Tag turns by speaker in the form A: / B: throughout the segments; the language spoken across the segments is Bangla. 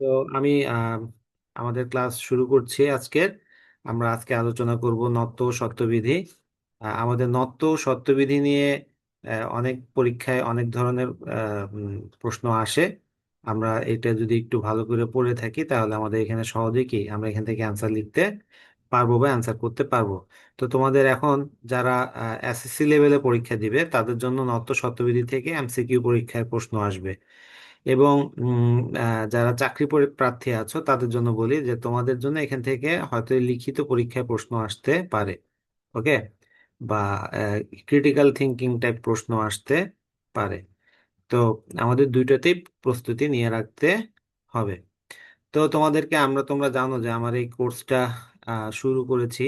A: তো আমি আমাদের ক্লাস শুরু করছি আজকের। আমরা আজকে আলোচনা করব নত্ব ও সত্যবিধি। আমাদের নত্ব ও সত্যবিধি নিয়ে অনেক পরীক্ষায় অনেক ধরনের প্রশ্ন আসে। আমরা এটা যদি একটু ভালো করে পড়ে থাকি তাহলে আমাদের এখানে সহজে কি আমরা এখান থেকে অ্যান্সার লিখতে পারবো বা অ্যান্সার করতে পারবো। তো তোমাদের এখন যারা এসএসসি লেভেলে পরীক্ষা দিবে তাদের জন্য নত্ব সত্যবিধি থেকে এমসিকিউ পরীক্ষায় প্রশ্ন আসবে। এবং যারা প্রার্থী আছো তাদের জন্য বলি যে তোমাদের জন্য এখান থেকে হয়তো লিখিত পরীক্ষায় প্রশ্ন আসতে পারে। ওকে। বা ক্রিটিক্যাল থিঙ্কিং টাইপ প্রশ্ন আসতে পারে। তো আমাদের দুইটাতেই প্রস্তুতি নিয়ে রাখতে হবে। তো তোমরা জানো যে আমার এই কোর্সটা শুরু করেছি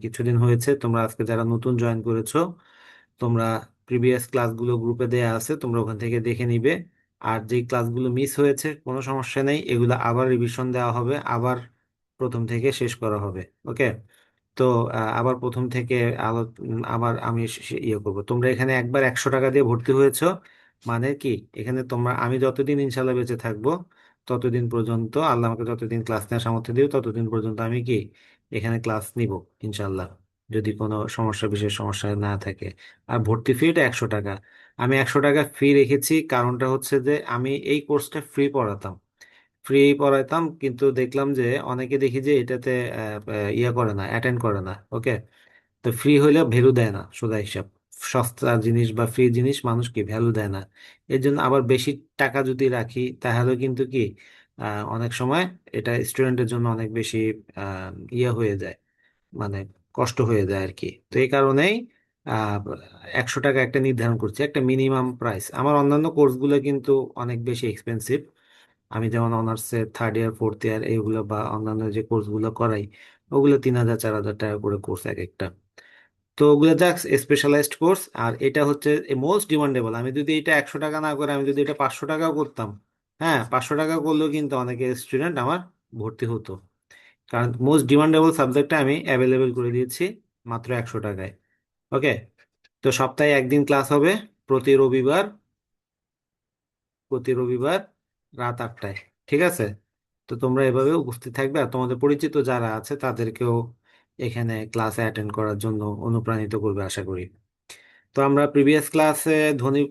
A: কিছুদিন হয়েছে। তোমরা আজকে যারা নতুন জয়েন করেছো, তোমরা প্রিভিয়াস ক্লাসগুলো গ্রুপে দেয়া আছে, তোমরা ওখান থেকে দেখে নিবে। আর যে ক্লাসগুলো মিস হয়েছে কোনো সমস্যা নেই, এগুলো আবার রিভিশন দেওয়া হবে, আবার প্রথম থেকে শেষ করা হবে। ওকে। তো আবার প্রথম থেকে আবার আমি ইয়ে করবো। তোমরা এখানে একবার 100 টাকা দিয়ে ভর্তি হয়েছো, মানে কি এখানে আমি যতদিন ইনশাল্লাহ বেঁচে থাকবো ততদিন পর্যন্ত, আল্লাহ আমাকে যতদিন ক্লাস নেওয়ার সামর্থ্য দিও ততদিন পর্যন্ত আমি কি এখানে ক্লাস নিব ইনশাল্লাহ, যদি কোনো বিশেষ সমস্যা না থাকে। আর ভর্তি ফিটা 100 টাকা। আমি 100 টাকা ফি রেখেছি, কারণটা হচ্ছে যে আমি এই কোর্সটা ফ্রি পড়াইতাম, কিন্তু দেখলাম যে অনেকে দেখি যে এটাতে ইয়ে করে না, অ্যাটেন্ড করে না। ওকে। তো ফ্রি হইলে ভ্যালু দেয় না, সোজা হিসাব। সস্তা জিনিস বা ফ্রি জিনিস মানুষ কি ভ্যালু দেয় না। এর জন্য আবার বেশি টাকা যদি রাখি তাহলে কিন্তু কি অনেক সময় এটা স্টুডেন্টের জন্য অনেক বেশি ইয়ে হয়ে যায়, মানে কষ্ট হয়ে যায় আর কি। তো এই কারণেই আহ 100 টাকা একটা নির্ধারণ করছি, একটা মিনিমাম প্রাইস। আমার অন্যান্য কোর্সগুলো কিন্তু অনেক বেশি এক্সপেন্সিভ। আমি যেমন অনার্সের থার্ড ইয়ার ফোর্থ ইয়ার এইগুলো বা অন্যান্য যে কোর্সগুলো করাই, ওগুলো 3,000 4,000 টাকা করে কোর্স এক একটা। তো ওগুলো যাক স্পেশালাইজড কোর্স। আর এটা হচ্ছে মোস্ট ডিমান্ডেবল। আমি যদি এটা 100 টাকা না করে আমি যদি এটা 500 টাকাও করতাম, হ্যাঁ 500 টাকা করলেও কিন্তু অনেকে স্টুডেন্ট আমার ভর্তি হতো। কারণ মোস্ট ডিমান্ডেবল সাবজেক্টটা আমি অ্যাভেলেবেল করে দিয়েছি মাত্র 100 টাকায়। ওকে। তো সপ্তাহে একদিন ক্লাস হবে, প্রতি রবিবার, প্রতি রবিবার রাত 8টায়। ঠিক আছে। তো তোমরা এভাবে উপস্থিত থাকবে, আর তোমাদের পরিচিত যারা আছে তাদেরকেও এখানে ক্লাসে অ্যাটেন্ড করার জন্য অনুপ্রাণিত করবে আশা করি। তো আমরা প্রিভিয়াস ক্লাসে ধ্বনি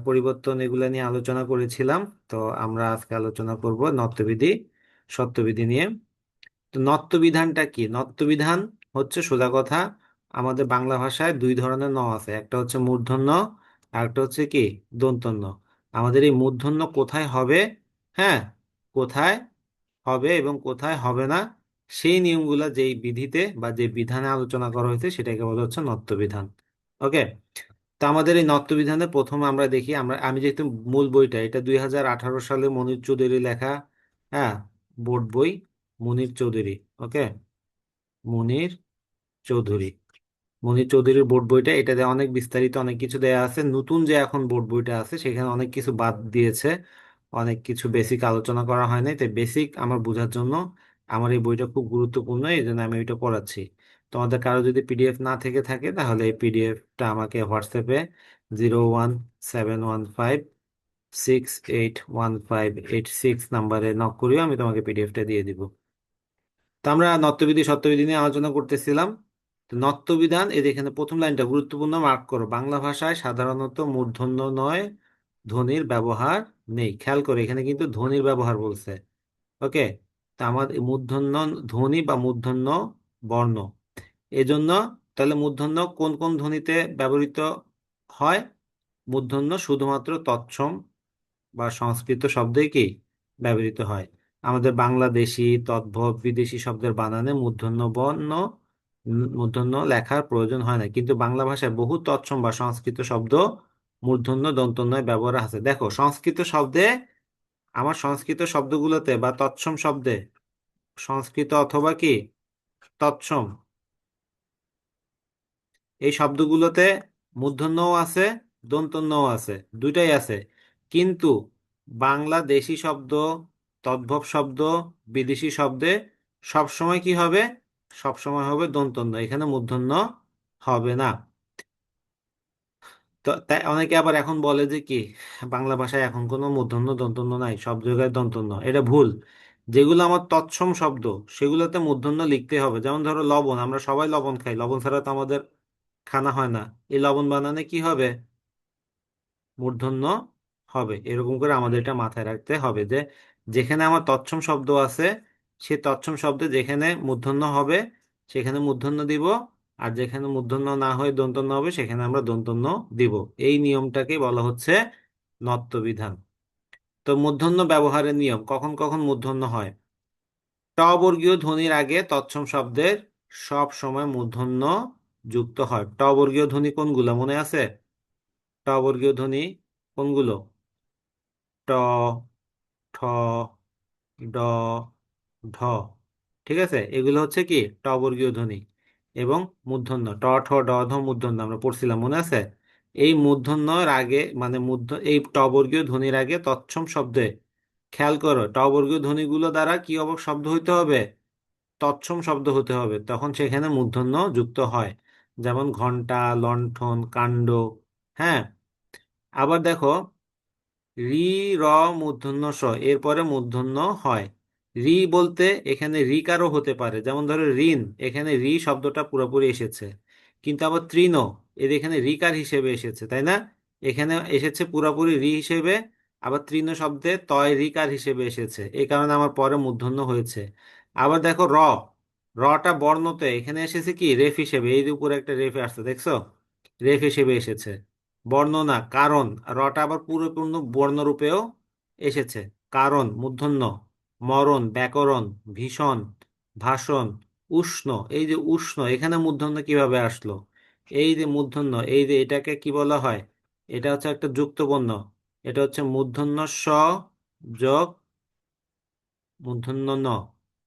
A: পরিবর্তন এগুলা নিয়ে আলোচনা করেছিলাম। তো আমরা আজকে আলোচনা করব নত্যবিধি সত্যবিধি নিয়ে। তো নত্যবিধানটা কি? নত্যবিধান হচ্ছে সোজা কথা, আমাদের বাংলা ভাষায় দুই ধরনের ন আছে, একটা হচ্ছে মূর্ধন্য আর একটা হচ্ছে কি দন্তন্য। আমাদের এই মূর্ধন্য কোথায় হবে, হ্যাঁ কোথায় হবে এবং কোথায় হবে না, সেই নিয়মগুলা যেই বিধিতে বা যে বিধানে আলোচনা করা হয়েছে সেটাকে বলা হচ্ছে নত্যবিধান। ওকে। তো আমাদের এই নত্যবিধানে প্রথম আমরা দেখি, আমি যেহেতু মূল বইটা এটা 2018 সালে মনির চৌধুরী লেখা, হ্যাঁ বোর্ড বই, মুনির চৌধুরী। ওকে। মুনির চৌধুরী, মনির চৌধুরীর বোর্ড বইটা, এটাতে অনেক বিস্তারিত অনেক কিছু দেয়া আছে। নতুন যে এখন বোর্ড বইটা আছে সেখানে অনেক কিছু বাদ দিয়েছে, অনেক কিছু বেসিক আলোচনা করা হয় নাই। তাই বেসিক আমার বোঝার জন্য আমার এই বইটা খুব গুরুত্বপূর্ণ, এই জন্য আমি ওইটা পড়াচ্ছি। তোমাদের কারো যদি পিডিএফ না থেকে থাকে তাহলে এই পিডিএফটা আমাকে হোয়াটসঅ্যাপে 0171156815886 নাম্বারে নক করিও, আমি তোমাকে পিডিএফটা দিয়ে দিব। তো আমরা নত্যবিধি সত্যবিধি নিয়ে আলোচনা করতেছিলাম। তো নত্যবিধান, এই যে এখানে প্রথম লাইনটা গুরুত্বপূর্ণ, মার্ক করো। বাংলা ভাষায় সাধারণত মূর্ধন্য নয় ধ্বনির ব্যবহার নেই। খেয়াল করে এখানে কিন্তু ধ্বনির ব্যবহার বলছে। ওকে। তা আমার এই মূর্ধন্য ধ্বনি বা মূর্ধন্য বর্ণ, এজন্য তাহলে মূর্ধন্য কোন কোন ধ্বনিতে ব্যবহৃত হয়? মূর্ধন্য শুধুমাত্র তৎসম বা সংস্কৃত শব্দে কি ব্যবহৃত হয়। আমাদের বাংলাদেশি তদ্ভব বিদেশি শব্দের বানানে মূর্ধন্য বর্ণ মূর্ধন্য লেখার প্রয়োজন হয় না, কিন্তু বাংলা ভাষায় বহু তৎসম বা সংস্কৃত শব্দ মূর্ধন্য দন্তন্বয় ব্যবহার আছে। দেখো সংস্কৃত শব্দে, আমার সংস্কৃত শব্দগুলোতে বা তৎসম শব্দে, সংস্কৃত অথবা কি তৎসম এই শব্দগুলোতে মূর্ধন্যও আছে, দন্তন্যও আছে, দুইটাই আছে। কিন্তু বাংলাদেশি শব্দ, তদ্ভব শব্দ, বিদেশি শব্দে সবসময় কি হবে? সবসময় হবে দন্তন্য, এখানে মূর্ধন্য হবে না। তো তাই অনেকে আবার এখন বলে যে কি বাংলা ভাষায় এখন কোনো মূর্ধন্য দন্তন্য নাই, সব জায়গায় দন্তন্য। এটা ভুল। যেগুলো আমার তৎসম শব্দ সেগুলোতে মূর্ধন্য লিখতে হবে। যেমন ধরো লবণ, আমরা সবাই লবণ খাই, লবণ ছাড়া তো আমাদের খানা হয় না। এই লবণ বানানে কি হবে? মূর্ধন্য হবে। এরকম করে আমাদের এটা মাথায় রাখতে হবে যে যেখানে আমার তৎসম শব্দ আছে, সে তৎসম শব্দে যেখানে মূর্ধন্য হবে সেখানে মূর্ধন্য দিব, আর যেখানে মূর্ধন্য না হয়ে দন্তন্য হবে সেখানে আমরা দন্তন্য দিব। এই নিয়মটাকে বলা হচ্ছে নত্ব বিধান। তো মূর্ধন্য ব্যবহারের নিয়ম, কখন কখন মূর্ধন্য হয়? ট বর্গীয় ধ্বনির আগে তৎসম শব্দের সব সময় মূর্ধন্য যুক্ত হয়। ট বর্গীয় ধ্বনি কোনগুলো মনে আছে? ট বর্গীয় ধ্বনি কোনগুলো? ট, ঠ, ড, ঢ। ঠিক আছে, এগুলো হচ্ছে কি ট বর্গীয় ধ্বনি এবং মূর্ধন্য। ট, ঠ, ড, ঢ মূর্ধন্য আমরা পড়ছিলাম, মনে আছে? এই মূর্ধন্যর আগে মানে এই ট বর্গীয় ধ্বনির আগে তৎসম শব্দে, খেয়াল করো, ট বর্গীয় ধ্বনিগুলো দ্বারা কি শব্দ হইতে হবে? তৎসম শব্দ হতে হবে, তখন সেখানে মূর্ধন্য যুক্ত হয়। যেমন ঘন্টা, লণ্ঠন, কাণ্ড। হ্যাঁ, আবার দেখো, রি, র, মূর্ধন্য স, এরপরে মূর্ধন্য হয়। রি বলতে এখানে রিকারও হতে পারে, যেমন ধরো ঋণ, এখানে রি শব্দটা পুরোপুরি এসেছে। কিন্তু আবার তৃণ, এর এখানে রিকার হিসেবে এসেছে, তাই না? এখানে এসেছে পুরোপুরি রি হিসেবে, আবার তৃণ শব্দে তয় রিকার হিসেবে এসেছে, এই কারণে আমার পরে মূর্ধন্য হয়েছে। আবার দেখো র, রটা বর্ণতে এখানে এসেছে কি রেফ হিসেবে, এই যে উপরে একটা রেফ আসছে দেখছো, রেফ হিসেবে এসেছে, বর্ণনা কারণ। রটা আবার পুরোপূর্ণ বর্ণরূপেও এসেছে। কারণ মূর্ধন্য, মরণ, ব্যাকরণ, ভীষণ, ভাষণ, উষ্ণ। এই যে উষ্ণ, এখানে মূর্ধন্য কিভাবে আসলো? এই যে মূর্ধন্য, এই যে এটাকে কি বলা হয়? এটা হচ্ছে একটা যুক্ত বর্ণ। এটা হচ্ছে মূর্ধন্য স যোগ মূর্ধন্য ন।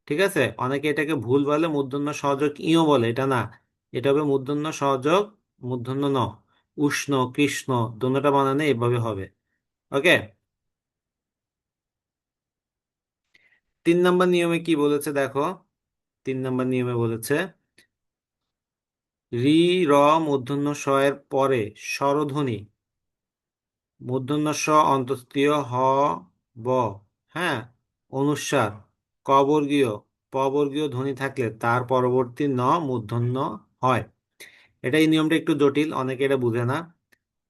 A: ঠিক আছে, অনেকে এটাকে ভুল বলে, মূর্ধন্য সহযোগ ইও বলে, এটা না। এটা হবে মূর্ধন্য সহযোগ মূর্ধন্য ন। উষ্ণ, কৃষ্ণ, দোনোটা বানানে এভাবে হবে। ওকে। 3 নম্বর নিয়মে কি বলেছে দেখো। 3 নম্বর নিয়মে বলেছে রি, র, মূর্ধন্য স এর পরে স্বরধ্বনি, মূর্ধন্য স অন্তস্থীয় হ, ব, হ্যাঁ, অনুস্বার, ক বর্গীয়, প বর্গীয় ধ্বনি থাকলে তার পরবর্তী ন মূর্ধন্য হয়। এটা এই নিয়মটা একটু জটিল, অনেকে এটা বুঝে না।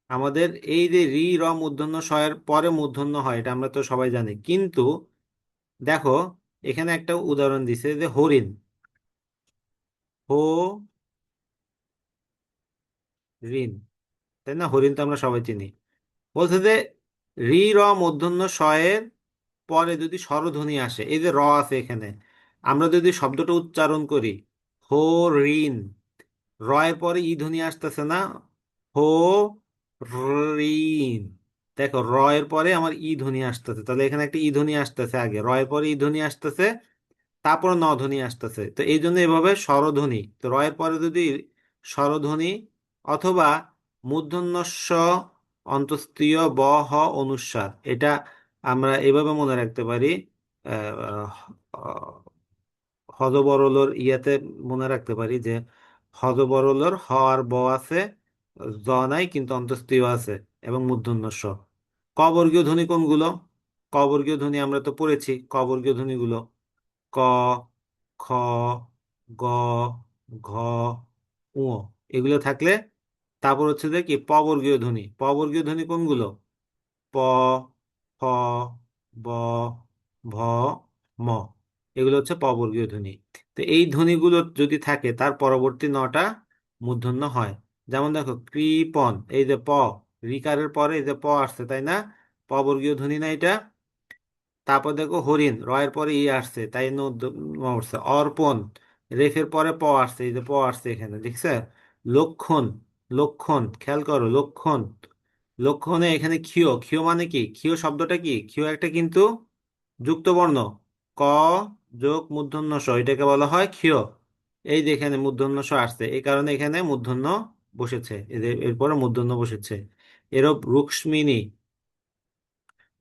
A: আমাদের এই যে রি, র মূর্ধন্য স এর পরে মূর্ধন্য হয়, এটা আমরা তো সবাই জানি, কিন্তু দেখো এখানে একটা উদাহরণ দিছে যে হরিণ, হো ঋণ, তাই না? হরিণ তো আমরা সবাই চিনি। বলছে যে রি, র মূর্ধন্য স এর পরে যদি স্বরধ্বনি আসে, এই যে র আছে এখানে, আমরা যদি শব্দটা উচ্চারণ করি হরিণ, র এর পরে ই ধ্বনি আসতেছে না, হো ঋণ। দেখো র এর পরে আমার ই ধ্বনি আসতেছে, তাহলে এখানে একটা ই ধ্বনি আসতেছে আগে, র এর পরে ই ধ্বনি আসতেছে, তারপর ন ধ্বনি আসতেছে। তো এই জন্য এভাবে স্বরধ্বনি, তো র এর পরে যদি স্বরধ্বনি অথবা মূর্ধন্য ষ অন্তস্থীয় ব, হ অনুস্বার, এটা আমরা এভাবে মনে রাখতে পারি। আহ, হজবরলর ইয়াতে মনে রাখতে পারি যে হজবরলর হ আর ব আছে, জ নাই কিন্তু অন্তস্থীয় আছে, এবং মূর্ধন্য ষ। ক বর্গীয় ধ্বনি কোনগুলো? ক বর্গীয় ধ্বনি আমরা তো পড়েছি, ক বর্গীয় ধ্বনিগুলো ক, খ, গ, ঘ, উ, এগুলো থাকলে তারপর হচ্ছে যে কি প বর্গীয় ধ্বনি। প বর্গীয় ধ্বনি কোনগুলো? প, ফ, ব, ভ, ম, এগুলো হচ্ছে প বর্গীয় ধ্বনি। তো এই ধ্বনিগুলো যদি থাকে তার পরবর্তী নটা মূর্ধন্য হয়। যেমন দেখো কৃপন, এই যে প, রিকারের পরে এই যে প আসছে, তাই না? প বর্গীয় ধ্বনি না এটা? তারপর দেখো হরিণ, র এর পরে ই আসছে, তাই উঠছে। অর্পণ, রেফের পরে প আসছে, এই যে প আসছে এখানে, দেখছে? লক্ষণ, লক্ষণ, খেয়াল করো লক্ষণ, লক্ষণে এখানে ক্ষীয়, ক্ষীয় মানে কি? ক্ষীয় শব্দটা কি? ক্ষীয় একটা কিন্তু যুক্ত বর্ণ, ক যোগ মূর্ধন্য স, এটাকে বলা হয় ক্ষীয়। এই যে এখানে মূর্ধন্য স আসছে, এই কারণে এখানে মূর্ধন্য বসেছে, এরপরে মূর্ধন্য বসেছে। এরূপ রুক্মিণী,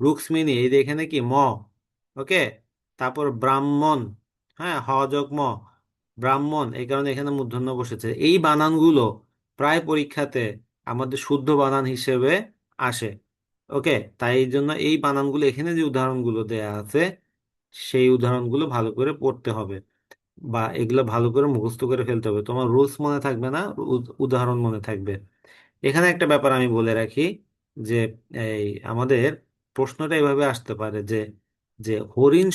A: রুক্মিণী, এই যে এখানে কি ম, ওকে। তারপর ব্রাহ্মণ, হ্যাঁ, হ যোগ ম, ব্রাহ্মণ, এই কারণে এখানে মূর্ধন্য বসেছে। এই বানানগুলো প্রায় পরীক্ষাতে আমাদের শুদ্ধ বানান হিসেবে আসে। ওকে, তাই এই জন্য এই বানানগুলো এখানে যে উদাহরণগুলো দেয়া আছে সেই উদাহরণগুলো ভালো করে পড়তে হবে, বা এগুলো ভালো করে মুখস্থ করে ফেলতে হবে। তোমার রুলস মনে থাকবে না, উদাহরণ মনে থাকবে। এখানে একটা ব্যাপার আমি বলে রাখি যে এই আমাদের প্রশ্নটা এভাবে আসতে পারে যে যে হরিণ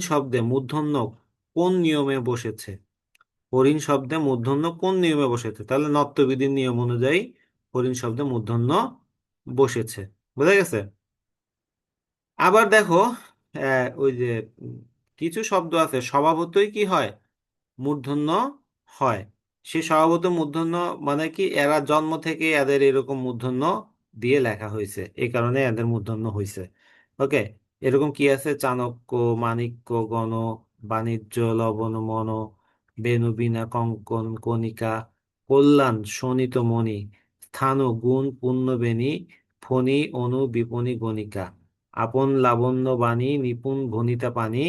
A: শব্দে মূর্ধন্য কোন নিয়মে বসেছে। হরিণ শব্দে মূর্ধন্য কোন নিয়মে বসেছে, তাহলে নত্যবিধির নিয়ম অনুযায়ী হরিণ শব্দে মূর্ধন্য বসেছে। বোঝা গেছে? আবার দেখো, ওই যে উম, কিছু শব্দ আছে স্বভাবতই কি হয়, মূর্ধন্য হয়। সে স্বভাবত মূর্ধন্য মানে কি, এরা জন্ম থেকে এদের এরকম মূর্ধন্য দিয়ে লেখা হয়েছে, এই কারণে এদের মূর্ধন্য হয়েছে। ওকে, এরকম কি আছে, চাণক্য, মাণিক্য, গণ, বাণিজ্য, লবণ, মন, বেণু, বীণা, কঙ্কন, কণিকা, কল্যাণ, শোণিত, মণি, স্থাণু, গুণ, পূর্ণ, বেণী, ফণী, অনু, বিপণী, গণিকা, আপন, লাবণ্য, বাণী, নিপুণ, ভণিতা, পানি,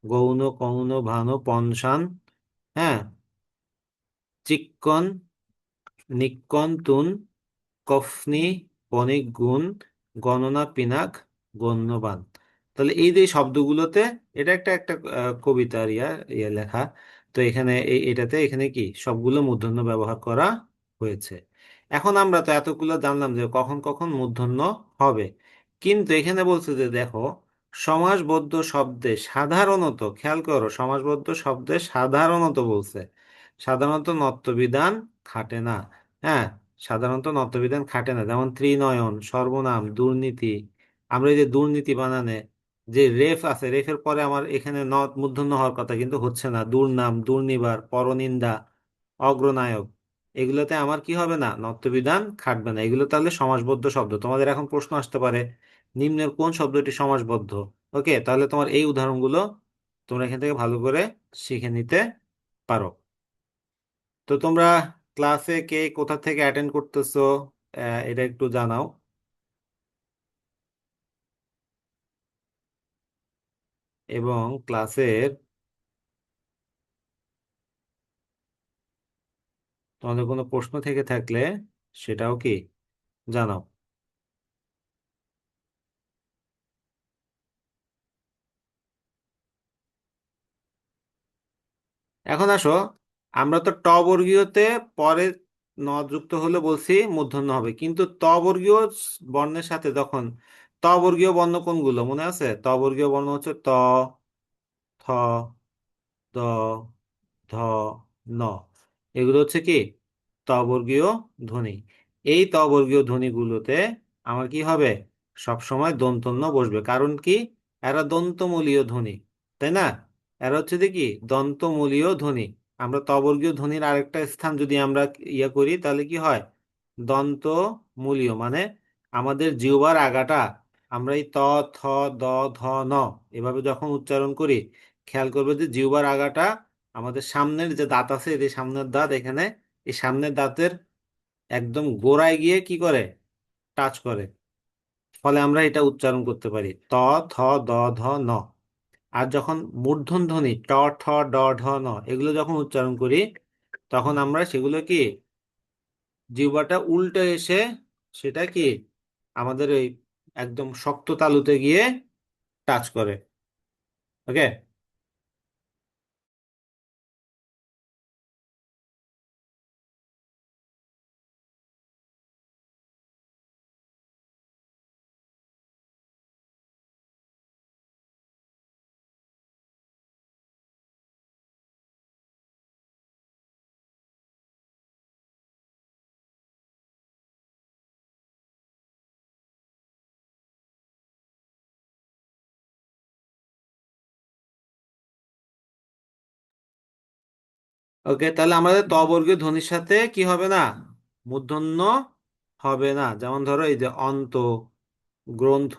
A: গৌণ, কৌণ, ভানু, পঞ্চান, হ্যাঁ, চিক্কন, নিক্কন, তুন, কফনি, বণিক, গুণ, গণনা, পিনাক, গণ্যবান। তাহলে এই যে শব্দগুলোতে, এটা একটা একটা কবিতার ইয়া লেখা। তো এখানে এটাতে এখানে কি সবগুলো মূর্ধন্য ব্যবহার করা হয়েছে। এখন আমরা তো এতগুলো জানলাম যে কখন কখন মূর্ধন্য হবে, কিন্তু এখানে বলছে যে দেখো, সমাসবদ্ধ শব্দে সাধারণত, খেয়াল করো, সমাসবদ্ধ শব্দে সাধারণত বলছে, সাধারণত নত্যবিধান খাটে না। হ্যাঁ, সাধারণত নত্যবিধান খাটে না, যেমন ত্রিনয়ন, সর্বনাম, দুর্নীতি। আমরা এই যে দুর্নীতি বানানে যে রেফ আছে, রেফের পরে আমার এখানে নত মূর্ধন্য হওয়ার কথা, কিন্তু হচ্ছে না। দুর্নাম, দুর্নিবার, পরনিন্দা, অগ্রনায়ক, এগুলোতে আমার কি হবে না, নত্যবিধান খাটবে না। এগুলো তাহলে সমাসবদ্ধ শব্দ। তোমাদের এখন প্রশ্ন আসতে পারে, নিম্নের কোন শব্দটি সমাসবদ্ধ। ওকে, তাহলে তোমার এই উদাহরণগুলো তোমরা এখান থেকে ভালো করে শিখে নিতে পারো। তো তোমরা ক্লাসে কে কোথা থেকে অ্যাটেন্ড করতেছো, এটা একটু জানাও। এবং ক্লাসের তোমাদের কোনো প্রশ্ন থেকে থাকলে সেটাও কি জানাও। এখন আসো, আমরা তো ট বর্গীয়তে পরে ন যুক্ত হলে বলছি মূর্ধন্য হবে, কিন্তু ত বর্গীয় বর্ণের সাথে যখন, ত বর্গীয় বর্ণ কোনগুলো মনে আছে? ত বর্গীয় বর্ণ হচ্ছে ত, থ, দ, ধ, ন। এগুলো হচ্ছে কি তবর্গীয় ধ্বনি। এই তবর্গীয় ধ্বনিগুলোতে আমার কি হবে, সব সময় দন্তন্য বসবে। কারণ কি, এরা দন্তমূলীয় ধ্বনি, তাই না? এরা হচ্ছে দেখি দন্তমূলীয় ধ্বনি। আমরা তবর্গীয় ধ্বনির আরেকটা স্থান যদি আমরা ইয়া করি, তাহলে কি হয়, দন্তমূলীয় মানে আমাদের জিহ্বার আগাটা, আমরা এই ত, থ, দ, ধ, ন এভাবে যখন উচ্চারণ করি, খেয়াল করবে যে জিহ্বার আগাটা আমাদের সামনের যে দাঁত আছে, এই যে সামনের দাঁত এখানে, এই সামনের দাঁতের একদম গোড়ায় গিয়ে কি করে, টাচ করে। ফলে আমরা এটা উচ্চারণ করতে পারি ত, থ, দ, ধ, ন। আর যখন মূর্ধন্য ধ্বনি ট, ঠ, ড, ঢ, ন এগুলো যখন উচ্চারণ করি, তখন আমরা সেগুলো কি জিহ্বাটা উল্টে এসে সেটা কি আমাদের ওই একদম শক্ত তালুতে গিয়ে টাচ করে। ওকে। ওকে, তাহলে আমাদের ত বর্গীয় ধ্বনির সাথে কি হবে না, মূর্ধন্য হবে না। যেমন ধরো এই যে অন্ত, গ্রন্থ,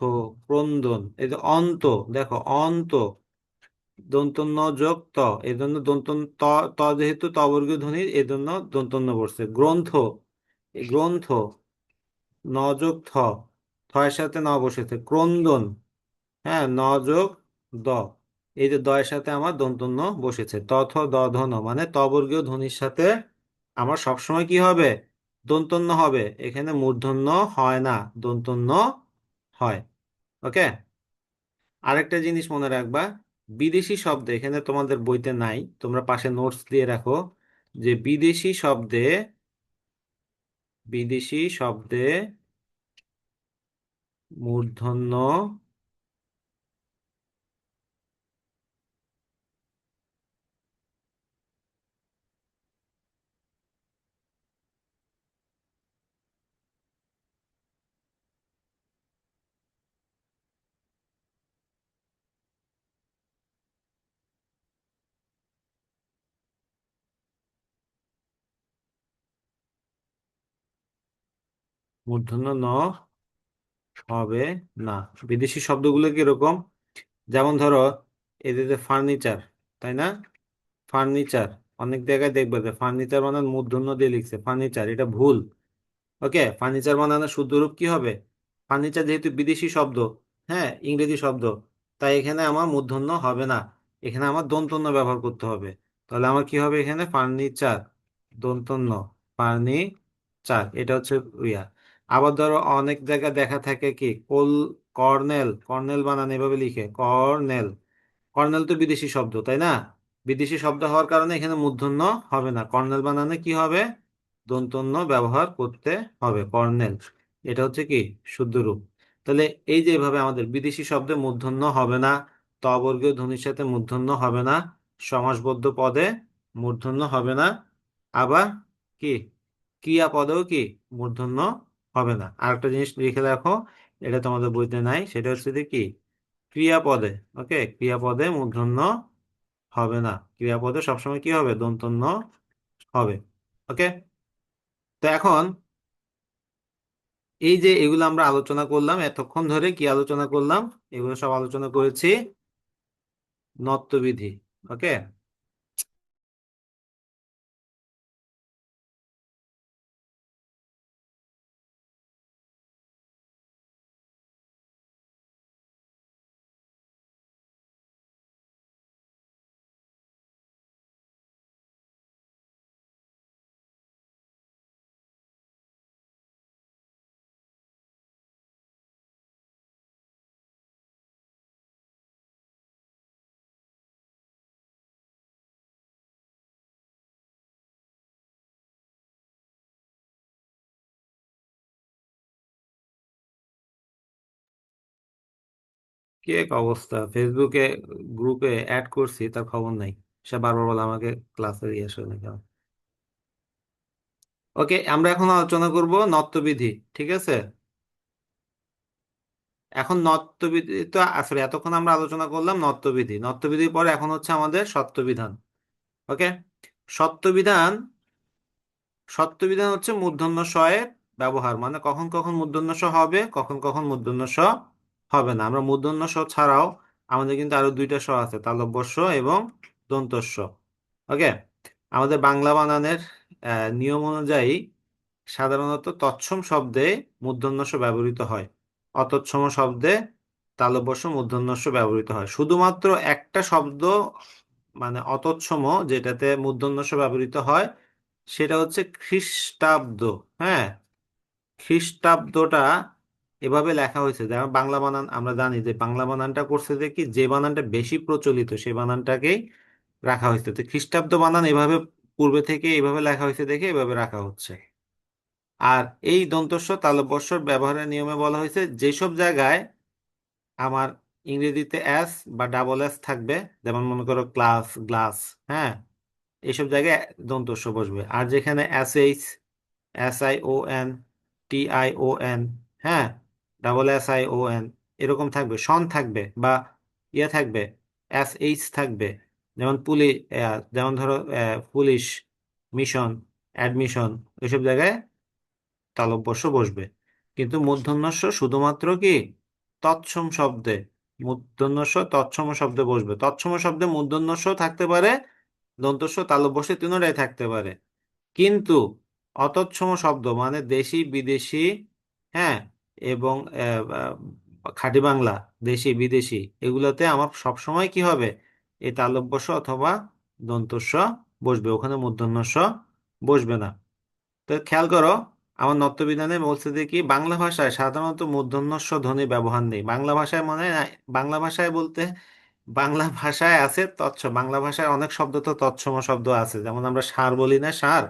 A: ক্রন্দন, এই যে অন্ত, দেখো অন্ত, দন্তন্য যোগ ত, এই জন্য দন্তন্য ত, ত যেহেতু ত বর্গীয় ধ্বনি, এই জন্য দন্তন্য বসছে। গ্রন্থ, এই গ্রন্থ, ন যোগ থ, থ এর সাথে ন বসেছে। ক্রন্দন, হ্যাঁ, ন যোগ দ, এই যে দ এর সাথে আমার দন্তন্য বসেছে। ত, থ, দ, ধ, ন মানে ত বর্গীয় ধ্বনির সাথে আমার সবসময় কি হবে, দন্তন্য হবে, এখানে মূর্ধন্য হয় না, দন্তন্য হয়। ওকে। আরেকটা জিনিস মনে রাখবা, বিদেশি শব্দ এখানে তোমাদের বইতে নাই, তোমরা পাশে নোটস দিয়ে রাখো, যে বিদেশি শব্দে মূর্ধন্য মূর্ধন্য ন হবে না। বিদেশি শব্দগুলো কিরকম, যেমন ধরো এই যে ফার্নিচার, তাই না? ফার্নিচার, অনেক জায়গায় দেখবে যে ফার্নিচার বানান মূর্ধন্য দিয়ে লিখছে ফার্নিচার, এটা ভুল। ওকে, ফার্নিচার বানানোর শুদ্ধ রূপ কি হবে? ফার্নিচার যেহেতু বিদেশি শব্দ, হ্যাঁ ইংরেজি শব্দ, তাই এখানে আমার মূর্ধন্য হবে না, এখানে আমার দন্তন্য ব্যবহার করতে হবে। তাহলে আমার কি হবে এখানে? ফার্নিচার, দন্তন্য, ফার্নিচার, এটা হচ্ছে ইয়া। আবার ধরো অনেক জায়গায় দেখা থাকে কি কর্নেল, কর্নেল বানান এভাবে লিখে কর্নেল, কর্নেল তো বিদেশি শব্দ, তাই না? বিদেশি শব্দ হওয়ার কারণে এখানে মূর্ধন্য হবে না, কর্নেল বানানে কি হবে? দন্তন্য ব্যবহার করতে হবে, কর্নেল। এটা হচ্ছে কি শুদ্ধ রূপ। তাহলে এই যে এভাবে আমাদের বিদেশি শব্দে মূর্ধন্য হবে না, তবর্গীয় ধ্বনির সাথে মূর্ধন্য হবে না, সমাসবদ্ধ পদে মূর্ধন্য হবে না, আবার কি ক্রিয়াপদেও কি মূর্ধন্য হবে না। আরেকটা জিনিস লিখে রাখো, এটা তোমাদের বইতে নাই, সেটা হচ্ছে যে কি ক্রিয়াপদে, ওকে, ক্রিয়াপদে মূর্ধন্য হবে না, ক্রিয়াপদে সবসময় কি হবে? দন্তন্য হবে। ওকে। তো এখন এই যে এগুলো আমরা আলোচনা করলাম এতক্ষণ ধরে, কি আলোচনা করলাম? এগুলো সব আলোচনা করেছি নত্যবিধি। ওকে। কি এক অবস্থা, ফেসবুকে গ্রুপে অ্যাড করছি, তার খবর নাই। সে বারবার বলে আমাকে ক্লাসে দিয়ে আসো না কেন। ওকে, আমরা এখন আলোচনা করব নত্যবিধি। ঠিক আছে, এখন নত্যবিধি তো আসলে এতক্ষণ আমরা আলোচনা করলাম নত্যবিধি, নত্যবিধির পরে এখন হচ্ছে আমাদের সত্যবিধান। ওকে। সত্যবিধান, সত্যবিধান হচ্ছে মূর্ধন্য ষ এর ব্যবহার, মানে কখন কখন মূর্ধন্য ষ হবে, কখন কখন মূর্ধন্য ষ হবে না। আমরা মূর্ধন্য ষ ছাড়াও আমাদের কিন্তু আরো দুইটা ষ আছে, তালব্য ষ এবং দন্তস্ব স। ওকে। আমাদের বাংলা বানানের নিয়ম অনুযায়ী সাধারণত তৎসম শব্দে মূর্ধন্য ষ ব্যবহৃত হয়, অতৎসম শব্দে তালব্য ষ মূর্ধন্য ষ ব্যবহৃত হয়। শুধুমাত্র একটা শব্দ মানে অতৎসম যেটাতে মূর্ধন্য ষ ব্যবহৃত হয়, সেটা হচ্ছে খ্রিস্টাব্দ। হ্যাঁ, খ্রিস্টাব্দটা এভাবে লেখা হয়েছে, যেমন বাংলা বানান আমরা জানি যে বাংলা বানানটা করছে যে কি, যে বানানটা বেশি প্রচলিত সেই বানানটাকেই রাখা হয়েছে। তো খ্রিস্টাব্দ বানান এভাবে পূর্বে থেকে এভাবে লেখা হয়েছে দেখে এভাবে রাখা হচ্ছে। আর এই দন্তস্ব তালব্যস্বর ব্যবহারের নিয়মে বলা হয়েছে যেসব জায়গায় আমার ইংরেজিতে এস বা ডাবল এস থাকবে, যেমন মনে করো ক্লাস, গ্লাস, হ্যাঁ, এইসব জায়গায় দন্তস্ব বসবে। আর যেখানে এস এইচ, SION, TION, হ্যাঁ, SSION, এরকম থাকবে, শন থাকবে বা ইয়ে থাকবে, SH থাকবে, যেমন যেমন ধরো পুলিশ, মিশন, অ্যাডমিশন, এসব জায়গায় তালব্যস্য বসবে। কিন্তু মূর্ধন্যস্ব শুধুমাত্র কি তৎসম শব্দে, মূর্ধন্যস্ব তৎসম শব্দে বসবে। তৎসম শব্দে মূর্ধন্যস্ব থাকতে পারে, দন্তস্ব তালব্যস্য তিনোটাই থাকতে পারে। কিন্তু অতৎসম শব্দ মানে দেশি বিদেশি, হ্যাঁ, এবং খাঁটি বাংলা, দেশি বিদেশি, এগুলোতে আমার সবসময় কি হবে? এই তালব্য শ অথবা দন্তস্ব বসবে, ওখানে মূর্ধন্য ষ বসবে না। তো খেয়াল করো, আমার নত্যবিধানে বলছে যে কি, বাংলা ভাষায় সাধারণত মূর্ধন্য ষ ধ্বনি ব্যবহার নেই। বাংলা ভাষায় মনে হয় না, বাংলা ভাষায় বলতে বাংলা ভাষায় আছে বাংলা ভাষায় অনেক শব্দ তো তৎসম শব্দ আছে, যেমন আমরা সার বলি না, সার।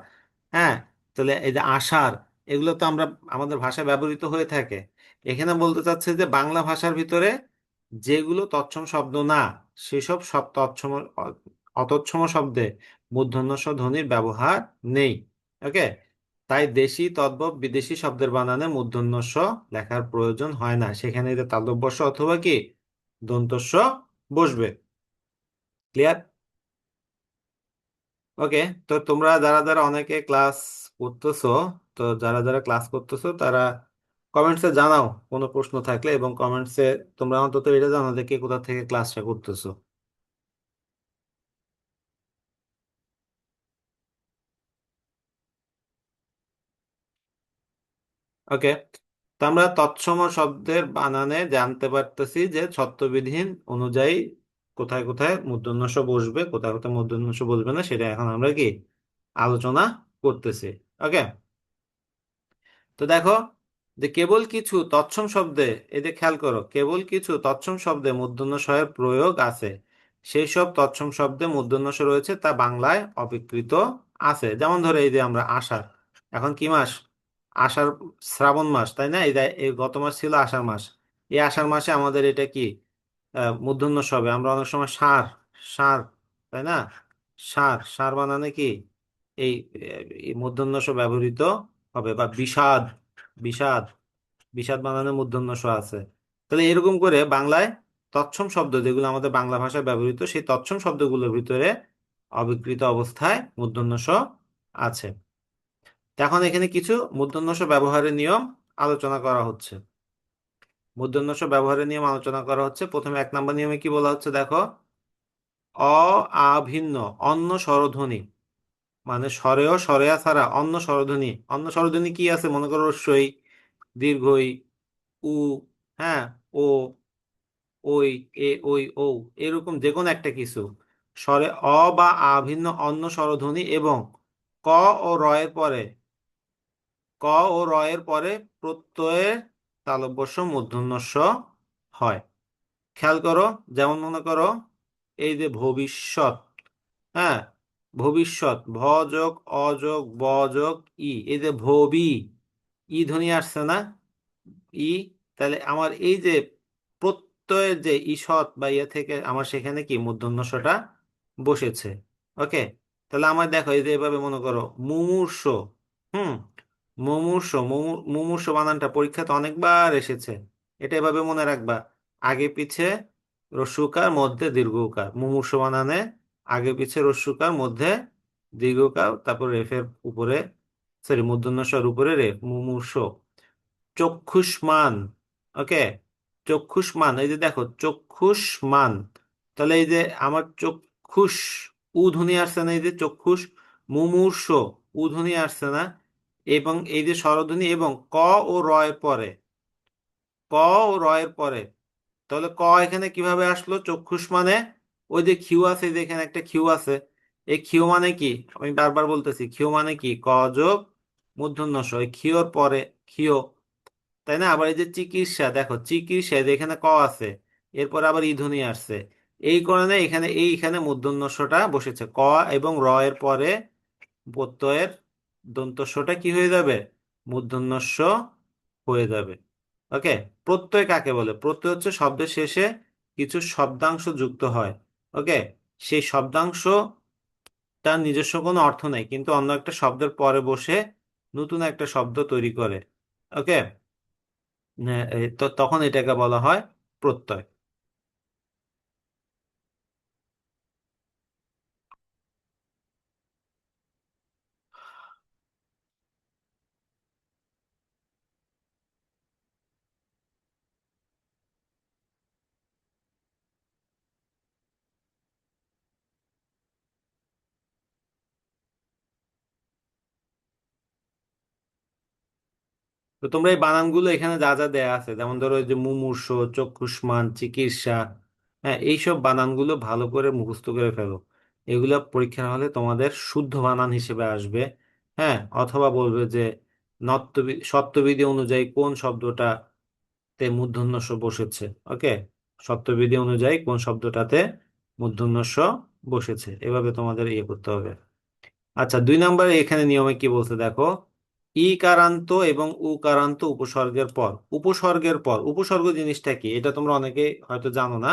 A: হ্যাঁ, তাহলে এই যে আষাঢ়, এগুলো তো আমরা আমাদের ভাষায় ব্যবহৃত হয়ে থাকে। এখানে বলতে চাচ্ছে যে বাংলা ভাষার ভিতরে যেগুলো তৎসম শব্দ না, সেসব সব তৎসম অতৎসম শব্দে মূর্ধন্য ষ ধ্বনির ব্যবহার নেই। ওকে, তাই দেশি তদ্ভব বিদেশি শব্দের বানানে মূর্ধন্য ষ লেখার প্রয়োজন হয় না, সেখানে যে তালব্য শ অথবা কি দন্তস্ব বসবে। ক্লিয়ার? ওকে। তো তোমরা যারা যারা অনেকে ক্লাস করতেছো, তো যারা যারা ক্লাস করতেছো তারা কমেন্টসে জানাও কোনো প্রশ্ন থাকলে, এবং কমেন্টসে তোমরা অন্তত এটা জানাও যে কে কোথা থেকে ক্লাসটা করতেছো। ওকে। তো আমরা তৎসম শব্দের বানানে জানতে পারতেছি যে ছত্রবিধিন অনুযায়ী কোথায় কোথায় মূর্ধন্য ষ বসবে, কোথায় কোথায় মূর্ধন্য ষ বসবে না, সেটা এখন আমরা কি আলোচনা করতেছি। ওকে। তো দেখো যে কেবল কিছু তৎসম শব্দে, এই যে খেয়াল করো, কেবল কিছু তৎসম শব্দে মূর্ধন্য ষ এর প্রয়োগ আছে। সেই সব তৎসম শব্দে মূর্ধন্য ষ রয়েছে তা বাংলায় অবিকৃত আছে। যেমন ধরো এই যে আমরা আষাঢ়, এখন কি মাস? আষাঢ়, শ্রাবণ মাস, তাই না? এই গত মাস ছিল আষাঢ় মাস। এই আষাঢ় মাসে আমাদের এটা কি মূর্ধন্য ষ হবে। আমরা অনেক সময় সার, সার, তাই না? সার, সার বানানে কি এই এই মূর্ধন্য ষ ব্যবহৃত হবে। বা বিষাদ, বিষাদ, বিষাদ বানানে মূর্ধন্য ষ আছে। তাহলে এরকম করে বাংলায় তৎসম শব্দ যেগুলো আমাদের বাংলা ভাষায় ব্যবহৃত, সেই তৎসম শব্দগুলোর ভিতরে অবিকৃত অবস্থায় মূর্ধন্য ষ আছে। তো এখন এখানে কিছু মূর্ধন্য ষ ব্যবহারের নিয়ম আলোচনা করা হচ্ছে। মূর্ধন্য ষ ব্যবহারের নিয়ম আলোচনা করা হচ্ছে। প্রথমে 1 নম্বর নিয়মে কি বলা হচ্ছে দেখো, অ আভিন্ন অন্য স্বরধ্বনি, মানে স্বরেয় স্বরেয়া ছাড়া অন্য স্বরধ্বনি। অন্য স্বরধ্বনি কি আছে? মনে করো রস্বই, দীর্ঘই, উ, হ্যাঁ, ও, ওই, এ, ওই, ও, এরকম যে কোনো একটা কিছু স্বরে অ বা আভিন্ন অন্য স্বরধ্বনি এবং ক ও র এর পরে, ক ও র এর পরে প্রত্যয়ের তালব্যস্য মূর্ধন্য ষ হয়। খেয়াল করো, যেমন মনে করো এই যে ভবিষ্যৎ, হ্যাঁ, ভবিষ্যৎ, ভ যোগ অ যোগ ব যোগ ই, এই যে ভবি, ই ধ্বনি আসছে না? ই, তাহলে আমার এই যে প্রত্যয়ের যে ঈষৎ বা ইয়ে থেকে আমার সেখানে কি মূর্ধন্যষটা বসেছে। ওকে। তাহলে আমার দেখো এই যে এভাবে মনে করো মুমূর্ষ, হুম, মুমূর্ষ, মুমূর্ষ বানানটা পরীক্ষাতে অনেকবার এসেছে। এটা এভাবে মনে রাখবা, আগে পিছে রস্যুকার মধ্যে দীর্ঘকার, মুমূর্ষ বানানে আগে পিছে রস্যুকার মধ্যে দীর্ঘকার, তারপর রেফের উপরে, সরি মূর্ধন্য ষ এর উপরে রেফ, মুমূর্ষ। চক্ষুষ্মান, ওকে, চক্ষুষ্মান, এই যে দেখো চক্ষুষ্মান, তাহলে এই যে আমার চক্ষুষ, উ ধ্বনি আসছে না? এই যে চক্ষুষ, মুমূর্ষ, উ ধ্বনি আসছে না? এবং এই যে স্বরধ্বনি এবং ক ও র এর পরে, ক ও র এর পরে, তাহলে ক এখানে কিভাবে আসলো? চক্ষুষ মানে ওই যে খিউ আছে, এই যে এখানে একটা খিউ আছে, এই খিউ মানে কি? আমি বারবার বলতেছি, খিউ মানে কি? ক যোগ মূর্ধন্য ষ, এই খিওর পরে খিও, তাই না? আবার এই যে চিকিৎসা, দেখো চিকিৎসা, এই যে এখানে ক আছে, এরপর আবার ই ধ্বনি আসছে, এই কারণে এখানে এইখানে মূর্ধন্য ষটা বসেছে। ক এবং র এর পরে প্রত্যয়ের দন্তস্বটা কি হয়ে যাবে? মূর্ধন্য ষ হয়ে যাবে। ওকে। প্রত্যয় কাকে বলে? প্রত্যয় হচ্ছে শব্দের শেষে কিছু শব্দাংশ যুক্ত হয়। ওকে। সেই শব্দাংশ তার নিজস্ব কোনো অর্থ নেই, কিন্তু অন্য একটা শব্দের পরে বসে নতুন একটা শব্দ তৈরি করে। ওকে। তো তখন এটাকে বলা হয় প্রত্যয়। তো তোমরা এই বানানগুলো এখানে যা যা দেয়া আছে, যেমন ধরো এই যে মুমূর্ষ, চক্ষুষ্মান, চিকিৎসা, হ্যাঁ, এইসব বানানগুলো ভালো করে মুখস্থ করে ফেলো। এগুলো পরীক্ষার হলে তোমাদের শুদ্ধ বানান হিসেবে আসবে। হ্যাঁ, অথবা বলবে যে সত্যবিধি অনুযায়ী কোন শব্দটাতে মূর্ধন্য ষ বসেছে। ওকে, সত্যবিধি অনুযায়ী কোন শব্দটাতে মূর্ধন্য ষ বসেছে, এভাবে তোমাদের ইয়ে করতে হবে। আচ্ছা, 2 নম্বরে এখানে নিয়মে কি বলছে দেখো, ই কারান্ত এবং উ কারান্ত উপসর্গের পর। উপসর্গ জিনিসটা কি এটা তোমরা অনেকে হয়তো জানো না,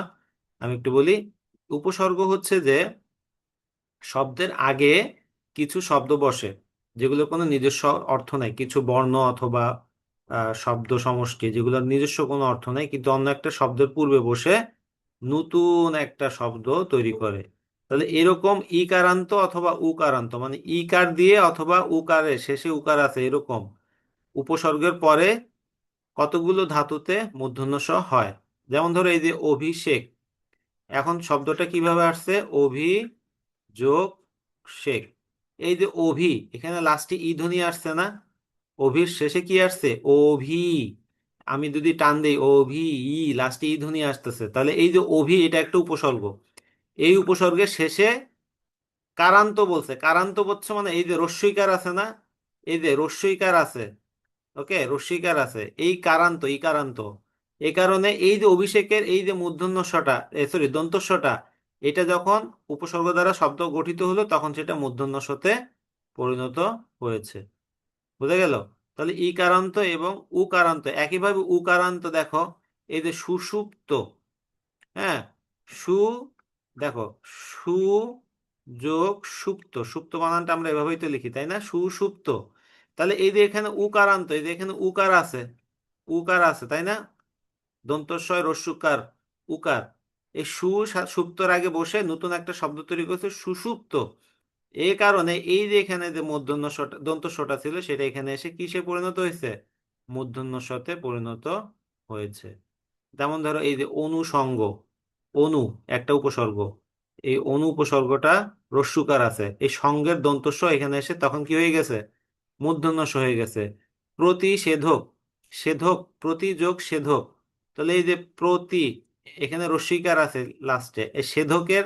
A: আমি একটু বলি। উপসর্গ হচ্ছে যে শব্দের আগে কিছু শব্দ বসে, যেগুলো কোনো নিজস্ব অর্থ নাই, কিছু বর্ণ অথবা শব্দ সমষ্টি যেগুলোর নিজস্ব কোনো অর্থ নাই, কিন্তু অন্য একটা শব্দের পূর্বে বসে নতুন একটা শব্দ তৈরি করে। তাহলে এরকম ইকারান্ত অথবা উকারান্ত, মানে ইকার দিয়ে অথবা উকারের শেষে উকার আছে, এরকম উপসর্গের পরে কতগুলো ধাতুতে মূর্ধন্য ষ হয়। যেমন ধরো এই যে অভিষেক, এখন শব্দটা কিভাবে আসছে, অভি যোগ শেখ। এই যে অভি, এখানে লাস্টে ই ধ্বনি আসছে না, অভির শেষে কি আসছে, অভি। আমি যদি টান দেই অভি, ই লাস্টে ই ধ্বনি আসতেছে, তাহলে এই যে অভি এটা একটা উপসর্গ। এই উপসর্গের শেষে কারান্ত বলছে, কারান্ত বলছে মানে এই যে রস্বইকার আছে না, এই যে রস্বইকার আছে, ওকে, রস্বইকার আছে, এই কারান্ত, ই কারান্ত। এই কারণে এই যে অভিষেকের এই যে মূর্ধন্য ষটা, সরি দন্ত ষটা, এটা যখন উপসর্গ দ্বারা শব্দ গঠিত হলো তখন সেটা মূর্ধন্য ষতে পরিণত হয়েছে। বুঝা গেল? তাহলে ই কারান্ত এবং উ কারান্ত, একইভাবে উ কারান্ত দেখো, এই যে সুষুপ্ত, হ্যাঁ, সু, দেখো, সু যোগ সুপ্ত, সুপ্ত বানানটা আমরা এভাবেই তো লিখি তাই না, সুষুপ্ত। তাহলে এই যে এখানে উকারান্ত, এই যে এখানে উকার আছে, উকার আছে তাই না, দন্তস্বয় রস্যুকার, উকার। এই সুপ্তর আগে বসে নতুন একটা শব্দ তৈরি করছে সুষুপ্ত। এই কারণে এই যে এখানে যে মূর্ধন্য ষটা, দন্ত ষটা ছিল সেটা এখানে এসে কিসে পরিণত হয়েছে, মূর্ধন্য ষতে পরিণত হয়েছে। যেমন ধরো এই যে অনুষঙ্গ, অনু একটা উপসর্গ, এই অনু উপসর্গটা রস্যুকার আছে, এই সঙ্গের দন্তস্ব এখানে এসে তখন কি হয়ে গেছে, মূর্ধন্য ষ হয়ে গেছে। প্রতিষেধক, সেধক, প্রতি যোগ সেধক, তাহলে এই যে প্রতি, এখানে রস্যিকার আছে লাস্টে, এই সেধকের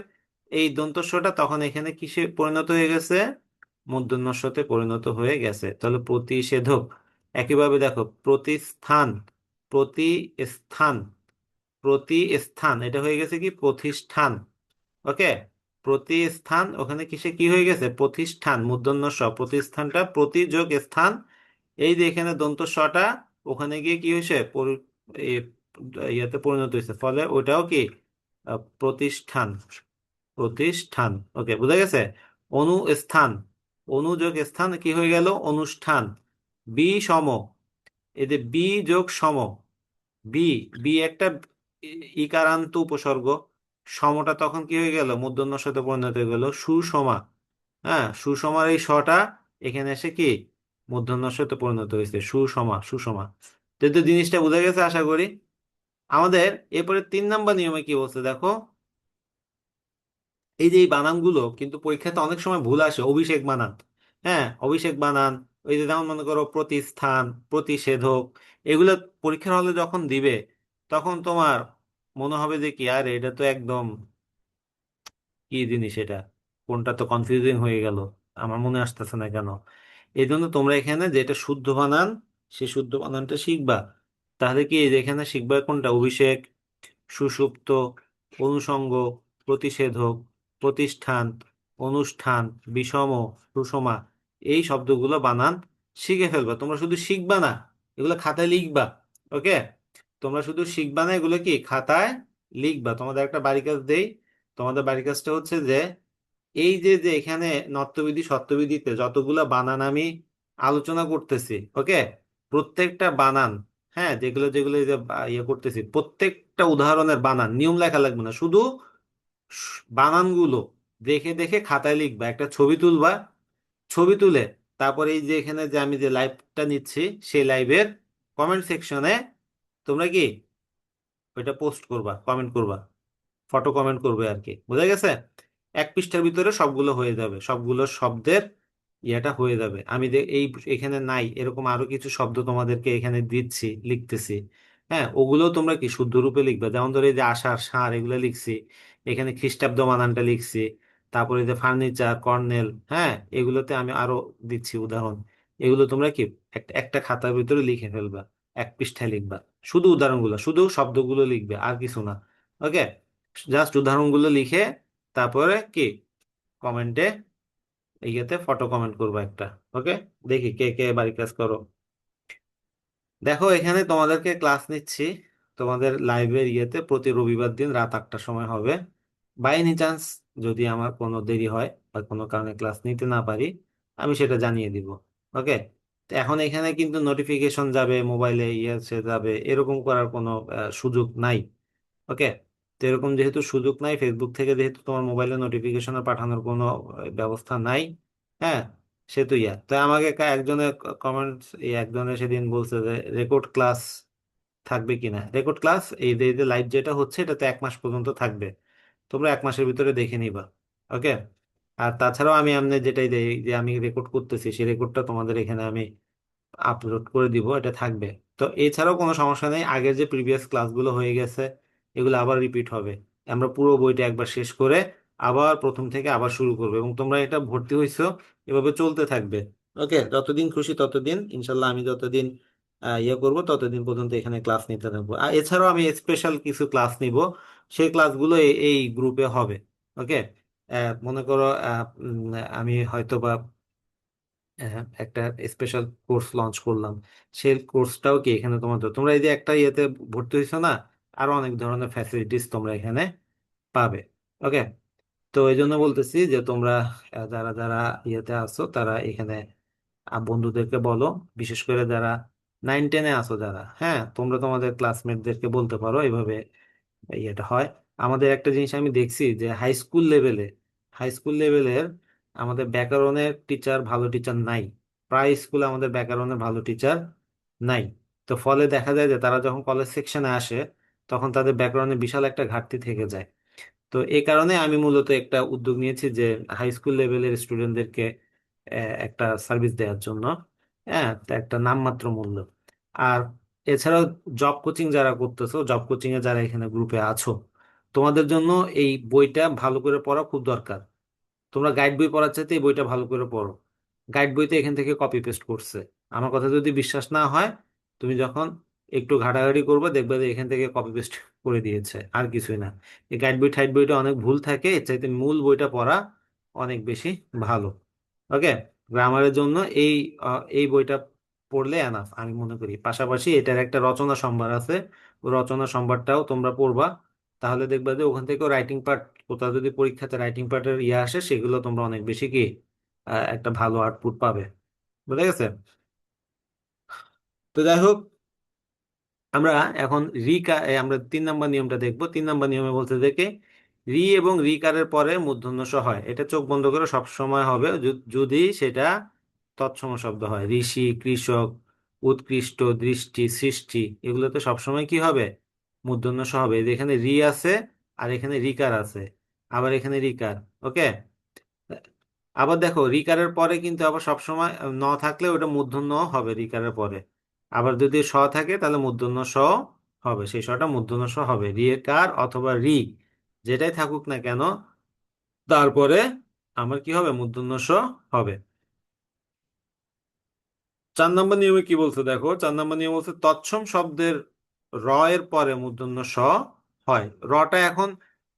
A: এই দন্তস্বটা তখন এখানে কিসে পরিণত হয়ে গেছে, মূর্ধন্য ষতে পরিণত হয়ে গেছে, তাহলে প্রতিষেধক। একইভাবে দেখো প্রতিস্থান, প্রতিস্থান, প্রতিস্থান এটা হয়ে গেছে কি প্রতিষ্ঠান। ওকে, প্রতিস্থান ওখানে কিসে কি হয়ে গেছে, প্রতিষ্ঠান, মূর্ধন্য ষ, প্রতিস্থানটা প্রতি যোগ স্থান, এই যে এখানে দন্ত ষটা ওখানে গিয়ে কি হয়েছে, ইয়াতে পরিণত হয়েছে, ফলে ওইটাও কি প্রতিষ্ঠান, প্রতিষ্ঠান। ওকে, বুঝা গেছে? অনুস্থান, অনুযোগ স্থান কি হয়ে গেল, অনুষ্ঠান। বি সম, এই যে বি যোগ সম, বি, বি একটা ইকারান্ত উপসর্গ, সমটা তখন কি হয়ে গেল, মূর্ধন্যর সাথে পরিণত হয়ে গেল সুষমা। হ্যাঁ, সুষমার এই শটা এখানে এসে কি মূর্ধন্যর সাথে পরিণত হয়েছে সুষমা, সুষমা। তো জিনিসটা বোঝা গেছে আশা করি। আমাদের এরপরে 3 নম্বর নিয়মে কি বলছে দেখো, এই যে এই বানানগুলো কিন্তু পরীক্ষাতে অনেক সময় ভুল আসে, অভিষেক বানান। হ্যাঁ, অভিষেক বানান, ওই যে যেমন মনে করো প্রতিস্থান, প্রতিষেধক, এগুলো পরীক্ষার হলে যখন দিবে তখন তোমার মনে হবে যে কি আরে এটা তো একদম কি জিনিস এটা, কোনটা তো কনফিউজিং হয়ে গেল, আমার মনে আসতেছে না কেন। এই জন্য তোমরা এখানে যেটা শুদ্ধ বানান সেই শুদ্ধ বানানটা শিখবা। তাহলে কি এই যে এখানে শিখবা কোনটা, অভিষেক, সুষুপ্ত, অনুষঙ্গ, প্রতিষেধক, প্রতিষ্ঠান, অনুষ্ঠান, বিষম, সুষমা, এই শব্দগুলো বানান শিখে ফেলবা। তোমরা শুধু শিখবা না, এগুলো খাতায় লিখবা। ওকে, তোমরা শুধু শিখবা না, এগুলো কি খাতায় লিখবা। তোমাদের একটা বাড়ি কাজ দেই, তোমাদের বাড়ি কাজটা হচ্ছে যে এই যে যে এখানে নত্যবিধি সত্যবিধিতে যতগুলা বানান আমি আলোচনা করতেছি, ওকে, প্রত্যেকটা বানান, হ্যাঁ, যেগুলো যেগুলো এই যে ইয়ে করতেছি প্রত্যেকটা উদাহরণের বানান নিয়ম লেখা লাগবে না, শুধু বানানগুলো দেখে দেখে খাতায় লিখবা, একটা ছবি তুলবা, ছবি তুলে তারপরে এই যে এখানে যে আমি যে লাইভটা নিচ্ছি সেই লাইভের কমেন্ট সেকশনে তোমরা কি ওইটা পোস্ট করবা, কমেন্ট করবা, ফটো কমেন্ট করবে আর কি, বুঝা গেছে? 1 পৃষ্ঠার ভিতরে সবগুলো হয়ে যাবে, সবগুলো শব্দের ইয়েটা হয়ে যাবে। আমি এই এখানে নাই এরকম আরো কিছু শব্দ তোমাদেরকে এখানে দিচ্ছি, লিখতেছি, হ্যাঁ, ওগুলো তোমরা কি শুদ্ধ রূপে লিখবে। যেমন ধরো এই যে আষাঢ়, ষাঁড়, এগুলো লিখছি, এখানে খ্রিস্টাব্দ বানানটা লিখছি, তারপরে যে ফার্নিচার, কর্নেল, হ্যাঁ, এগুলোতে আমি আরো দিচ্ছি উদাহরণ। এগুলো তোমরা কি একটা একটা খাতার ভিতরে লিখে ফেলবা, এক পৃষ্ঠায় লিখবা, শুধু উদাহরণগুলো, শুধু শব্দগুলো লিখবে, আর কিছু না। ওকে, জাস্ট উদাহরণগুলো লিখে তারপরে কি কমেন্টে, ইয়েতে ফটো কমেন্ট করবো একটা। ওকে, দেখি কে কে বাড়ি কাজ করো। দেখো এখানে তোমাদেরকে ক্লাস নিচ্ছি তোমাদের লাইভের ইয়েতে প্রতি রবিবার দিন রাত 8টার সময় হবে। বাই এনি চান্স যদি আমার কোনো দেরি হয় বা কোনো কারণে ক্লাস নিতে না পারি, আমি সেটা জানিয়ে দিব। ওকে, তো এখন এখানে কিন্তু নোটিফিকেশন যাবে মোবাইলে, ইয়ে সে যাবে, এরকম করার কোনো সুযোগ নাই। ওকে, তো এরকম যেহেতু সুযোগ নাই, ফেসবুক থেকে যেহেতু তোমার মোবাইলে নোটিফিকেশন পাঠানোর কোনো ব্যবস্থা নাই, হ্যাঁ, সেহেতু ইয়া তো আমাকে একজনের কমেন্টস, একজনের সেদিন বলছে যে রেকর্ড ক্লাস থাকবে কিনা। রেকর্ড ক্লাস এই যে লাইভ যেটা হচ্ছে এটা তো 1 মাস পর্যন্ত থাকবে, তোমরা 1 মাসের ভিতরে দেখে নিবা। ওকে, আর তাছাড়াও আমি এমনি যেটাই দেই, যে আমি রেকর্ড করতেছি সেই রেকর্ডটা তোমাদের এখানে আমি আপলোড করে দিব, এটা থাকবে। তো এছাড়াও কোনো সমস্যা নেই, আগের যে প্রিভিয়াস ক্লাসগুলো হয়ে গেছে এগুলো আবার রিপিট হবে। আমরা পুরো বইটা একবার শেষ করে আবার প্রথম থেকে আবার শুরু করবো, এবং তোমরা এটা ভর্তি হইছো, এভাবে চলতে থাকবে। ওকে, যতদিন খুশি ততদিন, ইনশাল্লাহ আমি যতদিন ইয়ে করবো ততদিন পর্যন্ত এখানে ক্লাস নিতে থাকবো। আর এছাড়াও আমি স্পেশাল কিছু ক্লাস নিব, সেই ক্লাসগুলো এই গ্রুপে হবে। ওকে, মনে করো আমি হয়তো বা একটা স্পেশাল কোর্স লঞ্চ করলাম, সেই কোর্সটাও কি এখানে তোমাদের, তোমরা এই যে একটা ইয়েতে ভর্তি হয়েছো না, আরো অনেক ধরনের ফ্যাসিলিটিস তোমরা এখানে পাবে। ওকে, তো এই জন্য বলতেছি যে তোমরা যারা যারা ইয়েতে আছো তারা এখানে বন্ধুদেরকে বলো, বিশেষ করে যারা 9-10-এ আছো যারা, হ্যাঁ, তোমরা তোমাদের ক্লাসমেটদেরকে বলতে পারো এইভাবে ইয়েটা হয়। আমাদের একটা জিনিস আমি দেখছি যে হাই স্কুল লেভেলের আমাদের ব্যাকরণের টিচার, ভালো টিচার নাই। প্রায় স্কুলে আমাদের ব্যাকরণের ভালো টিচার নাই। তো ফলে দেখা যায় যে তারা যখন কলেজ সেকশনে আসে তখন তাদের ব্যাকরণে বিশাল একটা ঘাটতি থেকে যায়। তো এই কারণে আমি মূলত একটা উদ্যোগ নিয়েছি যে হাই স্কুল লেভেলের স্টুডেন্টদেরকে একটা সার্ভিস দেওয়ার জন্য, হ্যাঁ, তা একটা নামমাত্র মূল্য। আর এছাড়াও জব কোচিং যারা করতেছো, জব কোচিং এ যারা এখানে গ্রুপে আছো, তোমাদের জন্য এই বইটা ভালো করে পড়া খুব দরকার। তোমরা গাইড বই পড়ার চাইতে এই বইটা ভালো করে পড়ো। গাইড বইতে এখান থেকে কপি পেস্ট করছে। আমার কথা যদি বিশ্বাস না হয়, তুমি যখন একটু ঘাটাঘাটি করবে দেখবে যে এখান থেকে কপি পেস্ট করে দিয়েছে, আর কিছুই না। এই গাইড বই টাইড বইটা অনেক ভুল থাকে, এর চাইতে মূল বইটা পড়া অনেক বেশি ভালো। ওকে, গ্রামারের জন্য এই বইটা পড়লে এনাফ আমি মনে করি। পাশাপাশি এটার একটা রচনা সম্ভার আছে, ওই রচনা সম্ভারটাও তোমরা পড়বা। তাহলে দেখবা যে ওখান থেকেও রাইটিং পার্ট, কোথাও যদি পরীক্ষাতে রাইটিং পার্টের ইয়ে আসে সেগুলো তোমরা অনেক বেশি কি একটা ভালো আউটপুট পাবে। বুঝা গেছে? তো যাই হোক, আমরা এখন আমরা 3 নম্বর নিয়মটা দেখবো। 3 নম্বর নিয়মে বলতে দেখে রি এবং রিকারের পরে মূর্ধন্য ষ হয়, এটা চোখ বন্ধ করে সব সময় হবে যদি সেটা তৎসম শব্দ হয়। ঋষি, কৃষক, উৎকৃষ্ট, দৃষ্টি, সৃষ্টি, এগুলোতে সবসময় কি হবে? মূর্ধন্য ষ হবে। এই যে এখানে রি আছে আর এখানে রিকার আছে, আবার এখানে রিকার। ওকে, আবার দেখো রিকারের পরে কিন্তু আবার সবসময় ন থাকলে ওটা মূর্ধন্য হবে রিকারের পরে। আবার যদি স থাকে তাহলে মূর্ধন্য স হবে, সেই সটা মূর্ধন্য স হবে। রিকার অথবা রি যেটাই থাকুক না কেন, তারপরে আমার কি হবে? মূর্ধন্য স হবে। 4 নম্বর নিয়মে কি বলছে দেখো, 4 নম্বর নিয়ম বলছে তৎসম শব্দের র এর পরে মূর্ধন্য স হয়। রটা এখন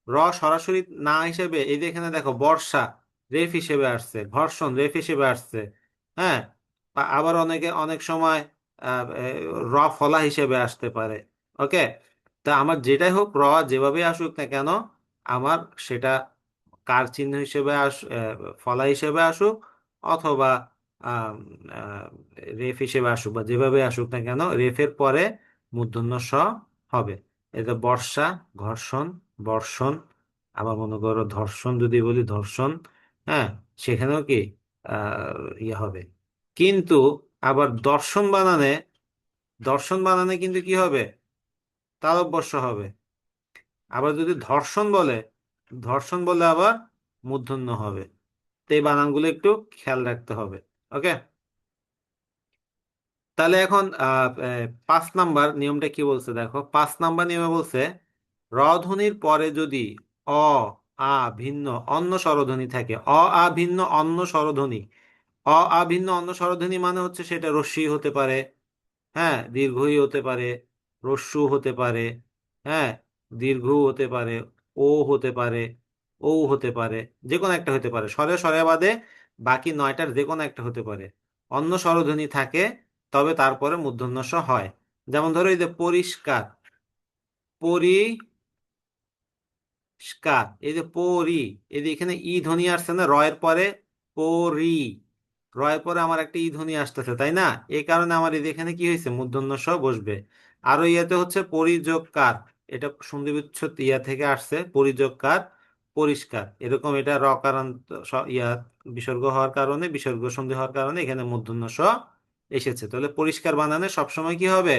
A: র সরাসরি না হিসেবে, এই যে এখানে দেখো বর্ষা রেফ হিসেবে আসছে, ঘর্ষণ রেফ হিসেবে আসছে, হ্যাঁ, আবার অনেক সময় র ফলা হিসেবে আসতে পারে। ওকে, তা আমার যেটাই হোক, যেভাবে আসুক না কেন, আমার সেটা কার চিহ্ন হিসেবে ফলা হিসেবে আসুক, অথবা আম, আহ, রেফ হিসেবে আসুক, বা যেভাবে আসুক না কেন, রেফের পরে মূর্ধন্য স হবে। এটা বর্ষা, ঘর্ষণ, বর্ষণ, আবার মনে করো ধর্ষণ যদি বলি, ধর্ষণ, হ্যাঁ, সেখানেও কি ইয়ে হবে। কিন্তু আবার দর্শন বানানে কিন্তু কি হবে? তালব্য শ হবে। আবার যদি ধর্ষণ বলে আবার মূর্ধন্য হবে। তো এই বানানগুলো একটু খেয়াল রাখতে হবে। ওকে, তাহলে এখন 5 নাম্বার নিয়মটা কি বলছে দেখো। 5 নাম্বার নিয়মে বলছে র ধ্বনির পরে যদি অ, আ ভিন্ন অন্য স্বরধ্বনি থাকে, অ আ ভিন্ন অন্য স্বরধ্বনি। অ আ ভিন্ন অন্য স্বরধ্বনি মানে হচ্ছে সেটা রস্যই হতে পারে, হ্যাঁ, দীর্ঘই হতে পারে, হ্রস্ব হতে পারে, হ্যাঁ, দীর্ঘ হতে পারে, ও হতে পারে, ও হতে পারে, যে কোনো একটা হতে পারে, স্বরে স্বরে বাদে বাকি নয়টার যে কোনো একটা হতে পারে। অন্য স্বরধ্বনি থাকে, তবে তারপরে মূর্ধন্য ষ হয়। যেমন ধরো এই যে পরিষ্কার, পরি স্কার, এই যে পরি, এই যে এখানে ই ধ্বনি আসছে না রয়ের পরে, পরি, রয়ের পরে আমার একটা ই ধ্বনি আসতেছে, তাই না? এই কারণে আমার এই যে এখানে কি হয়েছে, মূর্ধন্য ষ বসবে। আরো ইয়াতে হচ্ছে পরিযোগকার, এটা সন্ধি বিচ্ছেদ ইয়া থেকে আসছে, পরিযোগকার, পরিষ্কার, এরকম এটা রকারান্ত ইয়া বিসর্গ হওয়ার কারণে, বিসর্গ সন্ধি হওয়ার কারণে এখানে মূর্ধন্য ষ এসেছে। তাহলে পরিষ্কার বানানে সবসময় কি হবে,